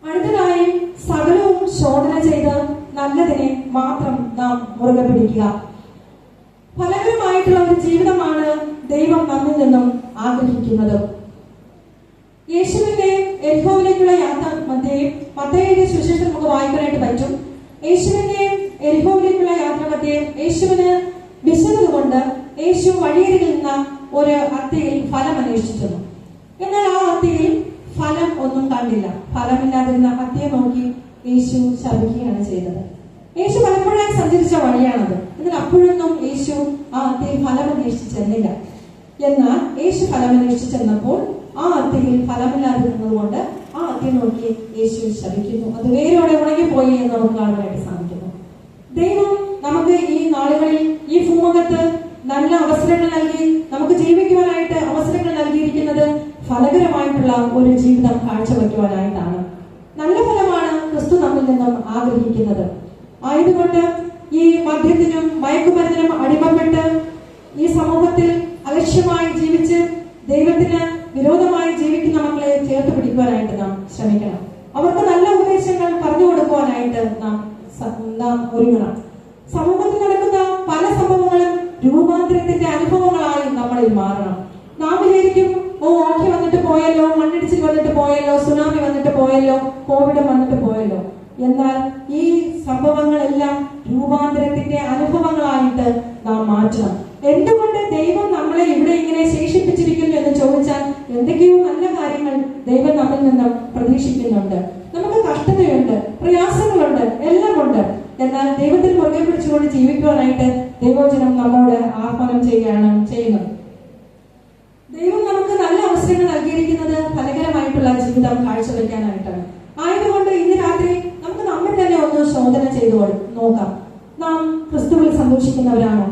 അടുത്തതായി സകലവും ശോധന ചെയ്ത് നല്ലതിനെ മാത്രം നാം മുറുകെ പിടിക്കുക. ഫലകരമായിട്ടുള്ള ഒരു ജീവിതമാണ് ദൈവം നമ്മിൽ നിന്നും ആഗ്രഹിക്കുന്നത്. യേശുവിന്റെ എരിഹോവിലേക്കുള്ള യാത്ര മത്തയിയുടെ സുവിശേഷം നമുക്ക് വായിക്കാനായിട്ട് പറ്റും. യേശുവിന്റെ എരിഹോവിലേക്കുള്ള യാത്ര യേശുവിന് വിശന്നതുകൊണ്ട് യേശു വഴിയരികിൽ നിന്ന ഒരു അത്തിയിൽ ഫലം അന്വേഷിച്ചു. എന്നാൽ ആ അത്തിയിൽ ഫലം ഒന്നും കണ്ടില്ല. ഫലമില്ലാതിരുന്ന അത്തിയെ നോക്കി യേശു ശപിക്കുകയാണ് ചെയ്തത്. യേശു പലപ്പോഴായി സഞ്ചരിച്ച വഴിയാണത്. എന്നാൽ അപ്പോഴൊന്നും യേശു ആ അത്തിയിൽ ഫലം അന്വേഷിച്ച് ചെന്നില്ല. എന്നാൽ യേശു ഫലം അന്വേഷിച്ച് ചെന്നപ്പോൾ ആ അത്തിയിൽ ഫലമില്ലാതിരുന്നത് കൊണ്ട് ആ അത്തിയെ നോക്കി യേശു ശപിക്കുന്നു. അത് വേരോടെ ഉണങ്ങിപ്പോയി എന്ന് നമുക്ക് കാണുവാനായിട്ട് സാധിക്കുന്നു. ദൈവം നമുക്ക് ഈ നാളുകളിൽ ഈ ഭൂമുഖത്ത് നല്ല അവസരങ്ങൾ നൽകി നമുക്ക് ജീവിക്കുവാനായിട്ട് അവസരങ്ങൾ നൽകിയിരിക്കുന്നത് ഫലകരമായിട്ടുള്ള ഒരു ജീവിതം കാഴ്ചവെക്കുവാനായിട്ടാണ്. നല്ല ഫലമാണ് ക്രിസ്തു നമ്മിൽ നിന്നും ആഗ്രഹിക്കുന്നത്. ആയതുകൊണ്ട് ഈ മദ്യത്തിനും മയക്കുമരുന്നിനും അടിമപ്പെട്ട് ഈ സമൂഹത്തിൽ അലക്ഷ്യമായി ജീവിച്ച് ദൈവത്തിന് വിരോധമായി ജീവിക്കുന്ന മക്കളെ ചേർത്ത് പിടിക്കുവാനായിട്ട് നാം ശ്രമിക്കണം. അവർക്ക് നല്ല ഉപദേശങ്ങൾ പറഞ്ഞു കൊടുക്കുവാനായിട്ട് നാം ഒരുങ്ങണം. സമൂഹത്തിൽ നടക്കുന്ന പല സംഭവങ്ങളും രൂപാന്തരത്തിന്റെ അനുഭവങ്ങളായി നമ്മളിൽ മാറണം. നാം വിചാരിക്കും, ഓഖി വന്നിട്ട് പോയല്ലോ, മണ്ണിടിച്ചിൽ വന്നിട്ട് പോയല്ലോ, സുനാമി വന്നിട്ട് പോയല്ലോ, കോവിഡ് വന്നിട്ട് പോയല്ലോ. എന്നാൽ ഈ സംഭവങ്ങളെല്ലാം രൂപാന്തരത്തിന്റെ അനുഭവങ്ങളായിട്ട് നാം മാറ്റണം. എന്തുകൊണ്ട് ദൈവം നമ്മളെ ഇവിടെ ഇങ്ങനെ ശേഷിപ്പിച്ചിരിക്കുന്നു എന്ന് ചോദിച്ചാൽ എന്തൊക്കെയോ നല്ല കാര്യങ്ങൾ ദൈവം നമ്മിൽ നിന്നും പ്രതീക്ഷിക്കുന്നുണ്ട്. നമുക്ക് കഷ്ടതയുണ്ട്, പ്രയാസങ്ങളുണ്ട്, എല്ലാം ഉണ്ട്. എന്നാൽ ദൈവത്തിൽ മുറുകെ പിടിച്ചുകൊണ്ട് ജീവിക്കുവാനായിട്ട് ദൈവവചനം നമ്മോട് ആഹ്വാനം ചെയ്യുന്നത്. ദൈവം നമുക്ക് നല്ല അവസരങ്ങൾ നൽകിയിരിക്കുന്നത് ഫലകരമായിട്ടുള്ള ജീവിതം കാഴ്ചവെക്കാനായിട്ടാണ്. ആയതുകൊണ്ട് ഇന്ന് രാത്രി നമുക്ക് നമ്മെ തന്നെ ഒന്ന് ശോധന ചെയ്തു നോക്കാം. നാം ക്രിസ്തുവിൽ സന്തോഷിക്കുന്നവരാണോ?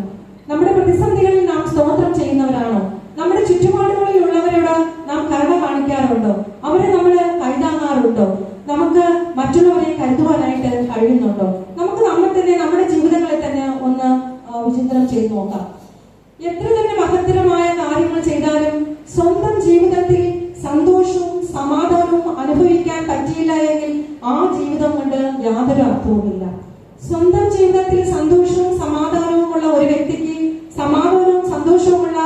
നമ്മുടെ പ്രതിസന്ധികളിൽ നാം സ്തോത്രം ചെയ്യുന്നവരാണോ? നമ്മുടെ ചുറ്റുപാടുകളിൽ ഉള്ളവരോട് നാം കരുണ കാണിക്കാറുണ്ടോ? അവരെ നമ്മൾ കൈതാങ്ങാറുണ്ടോ? നമുക്ക് മറ്റുള്ളവരെ കരുതുവാനായിട്ട് കഴിയുന്നുണ്ടോ? നമുക്ക് നമ്മെ തന്നെ, നമ്മുടെ ജീവിതങ്ങളെ തന്നെ ഒന്ന് വിചിന്തനം ചെയ്തു നോക്കാം. എത്ര തന്നെ മഹത്തരമായ കാര്യങ്ങൾ ചെയ്താലും സ്വന്തം ജീവിതത്തിൽ സന്തോഷവും സമാധാനവും അനുഭവിക്കാൻ പറ്റിയില്ല എങ്കിൽ ആ ജീവിതം കൊണ്ട് യാതൊരു അർത്ഥവുമില്ല. സ്വന്തം ജീവിതത്തിൽ സന്തോഷവും സമാധാനവും ഉള്ള ഒരു വ്യക്തിക്ക് സമാധാനവും സന്തോഷവുമുള്ള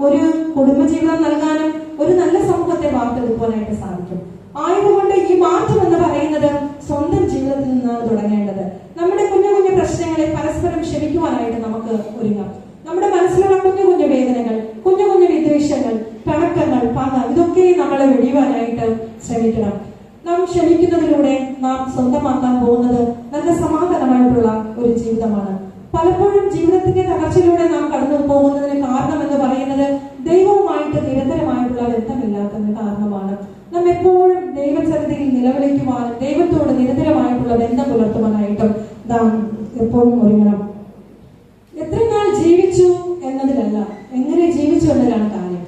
ഒരു കുടുംബജീവിതം നൽകാനും ഒരു നല്ല സമൂഹത്തെ വാർത്തെടുക്കുവാനായിട്ട് സാധിക്കും. ആയതുകൊണ്ട് ഈ മാറ്റം എന്ന് പറയുന്നത് സ്വന്തം ജീവിതത്തിൽ നിന്നാണ് തുടങ്ങേണ്ടത്. നമ്മുടെ കുഞ്ഞു കുഞ്ഞു പ്രശ്നങ്ങളെ പരസ്പരം ക്ഷമിക്കുവാനായിട്ട് നമുക്ക് ഒരുങ്ങാം. നമ്മുടെ മനസ്സിലുള്ള കുഞ്ഞു കുഞ്ഞു വേദനകൾ, കുഞ്ഞു കുഞ്ഞു വിദ്വേഷങ്ങൾ, പിണക്കങ്ങൾ, പക, ഇതൊക്കെ നമ്മളെ വെടിയുവാനായിട്ട് ശ്രമിക്കണം. നാം ക്ഷമിക്കുന്നതിലൂടെ നാം സ്വന്തമാക്കാൻ പോകുന്നത് നല്ല സമാധാനമായിട്ടുള്ള ഒരു ജീവിതമാണ്. പലപ്പോഴും ജീവിതത്തിന്റെ തകർച്ചയിലൂടെ നാം കടന്നു പോകുന്നതിന് കാരണം എന്ന് പറയുന്നത് ദൈവവുമായിട്ട് നിരന്തരമായിട്ടുള്ള ബന്ധമില്ലാത്തതിന് കാരണമാണ്. നാം എപ്പോഴും ദൈവസന്നിധിയിൽ നിലവിളിക്കുവാനും ദൈവത്തോട് നിരന്തരമായിട്ടുള്ള ബന്ധം പുലർത്തുവാനായിട്ടും നാം എപ്പോഴും ഒരുങ്ങണം. എത്ര നാൾ ജീവിച്ചു എന്നതിലല്ല, എങ്ങനെ ജീവിച്ചു എന്നതിലാണ് കാര്യം.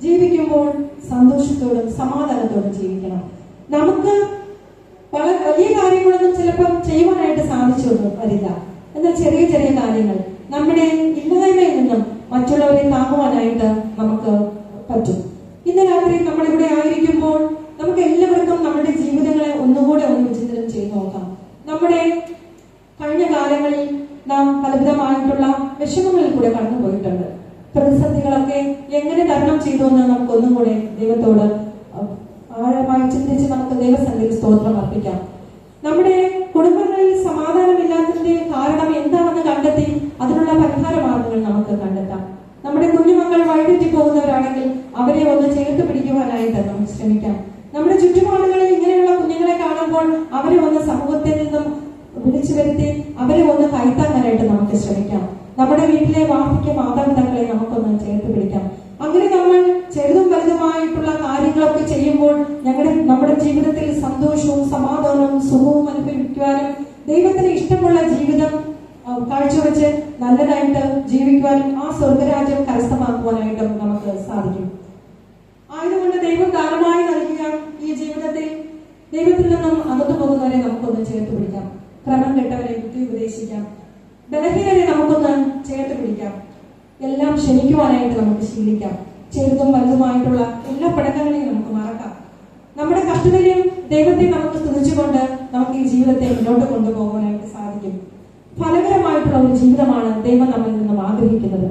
ജീവിക്കുമ്പോൾ സന്തോഷത്തോടും സമാധാനത്തോടും ജീവിക്കണം. നമുക്ക് വളരെ വലിയ കാര്യങ്ങളൊന്നും ചിലപ്പോൾ ചെയ്യുവാനായിട്ട് സാധിച്ചൊന്നും വരില്ല. എന്നാൽ ചെറിയ ചെറിയ കാര്യങ്ങൾ നമ്മുടെ ഇല്ലായ്മയിൽ നിന്നും മറ്റുള്ളവരെ താങ്ങുവാനായിട്ട് നമുക്ക് പറ്റും. ഇന്ന് രാത്രി നമ്മളിവിടെ ആയിരിക്കുമ്പോൾ നമുക്ക് എല്ലാവർക്കും നമ്മുടെ ജീവിതങ്ങളെ ഒന്നുകൂടെ ഒന്ന് വിചിന്തനം ചെയ്ത് നോക്കാം. നമ്മുടെ കഴിഞ്ഞ കാലങ്ങളിൽ നാം പലവിധമായിട്ടുള്ള വിഷമങ്ങളിൽ കൂടെ കടന്നു പോയിട്ടുണ്ട്. പ്രതിസന്ധികളൊക്കെ എങ്ങനെ തരണം ചെയ്തു എന്ന് നമുക്കൊന്നും കൂടെ ദൈവത്തോട് ആഴമായി ചിന്തിച്ച് നമുക്ക് ദൈവസന്നിധിയിൽ സ്തോത്രം അർപ്പിക്കാം. നമ്മുടെ കുടുംബങ്ങളിൽ സമാധാനമില്ലാത്തതിന്റെ കാരണം എന്താണെന്ന് കണ്ടെത്തി അതിനുള്ള പരിഹാര മാർഗങ്ങൾ നമുക്ക് കണ്ടെത്താം. നമ്മുടെ കുഞ്ഞുമക്കൾ വഴിതെറ്റി പോകുന്നവരാണെങ്കിൽ അവരെ ഒന്ന് ചേർത്ത് പിടിക്കുവാനായിട്ട് നമുക്ക് ശ്രമിക്കാം. നമ്മുടെ ചുറ്റുപാടുകളിൽ കാണുമ്പോൾ അവരെ ഒന്ന് സമൂഹത്തിൽ നിന്നും വിളിച്ചു വരുത്തി അവരെ ഒന്ന് കയറ്റാനായിട്ട് നമുക്ക് ശ്രമിക്കാം. നമ്മുടെ വീട്ടിലെ വാർദ്ധക്യ മാതാപിതാക്കളെ നമുക്കൊന്ന് ചേർത്ത് പിടിക്കാം. അങ്ങനെ നമ്മൾ ചെറുതും വലുതുമായിട്ടുള്ള കാര്യങ്ങളൊക്കെ ചെയ്യുമ്പോൾ നമ്മുടെ ജീവിതത്തിൽ സന്തോഷവും സമാധാനവും സുഖവും അനുഭവിക്കുവാനും ദൈവത്തിന് ഇഷ്ടമുള്ള ജീവിതം കാഴ്ചവെച്ച് നല്ലതായിട്ട് ജീവിക്കുവാനും ആ സ്വർഗരാജ്യം കരസ്ഥമാക്കുവാനായിട്ടും നമുക്ക് സാധിക്കും. ആയതുകൊണ്ട് ദൈവം ദാനമായി നൽകിയ ഈ ജീവിതത്തിൽ ദൈവത്തിൽ നിന്നും അകന്നു പോകുന്നവരെ നമുക്കൊന്ന് ചേർത്ത് പിടിക്കാം. ക്രമം കെട്ടവരെ ബുദ്ധി ഉപദേശിക്കാം. ബലഹീനരെ നമുക്കൊന്ന് ചേർത്ത് പിടിക്കാം. എല്ലാം ക്ഷമിക്കുവാനായിട്ട് നമുക്ക് ശീലിക്കാം. ചെറുതും വലുതുമായിട്ടുള്ള എല്ലാ പടക്കങ്ങളെയും നമുക്ക് മറക്കാം. നമ്മുടെ കഷ്ടതയും ദൈവത്തെ നമുക്ക് സ്തുതിച്ചുകൊണ്ട് നമുക്ക് ഈ ജീവിതത്തെ മുന്നോട്ട് കൊണ്ടുപോകാനായിട്ട് സാധിക്കും. ഫലകരമായിട്ടുള്ള ഒരു ജീവിതമാണ് ദൈവം നമ്മിൽ നിന്നും ആഗ്രഹിക്കുന്നത്.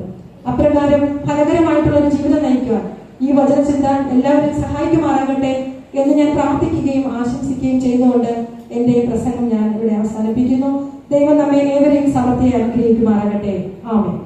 അപ്രകാരം ഫലകരമായിട്ടുള്ള ഒരു ജീവിതം നയിക്കുവാൻ ഈ വചനചിന്ത എല്ലാവരും സഹായിക്കുമാറാകട്ടെ എന്ന് ഞാൻ പ്രാർത്ഥിക്കുകയും ആശംസിക്കുകയും ചെയ്തുകൊണ്ട് എന്റെ പ്രസംഗം ഞാൻ ഇവിടെ അവസാനിപ്പിക്കുന്നു. ദൈവം നമ്മെ ഏവരെയും സമൃദ്ധിയെ അനുഗ്രഹിക്കുമാറാകട്ടെ. ആമേൻ.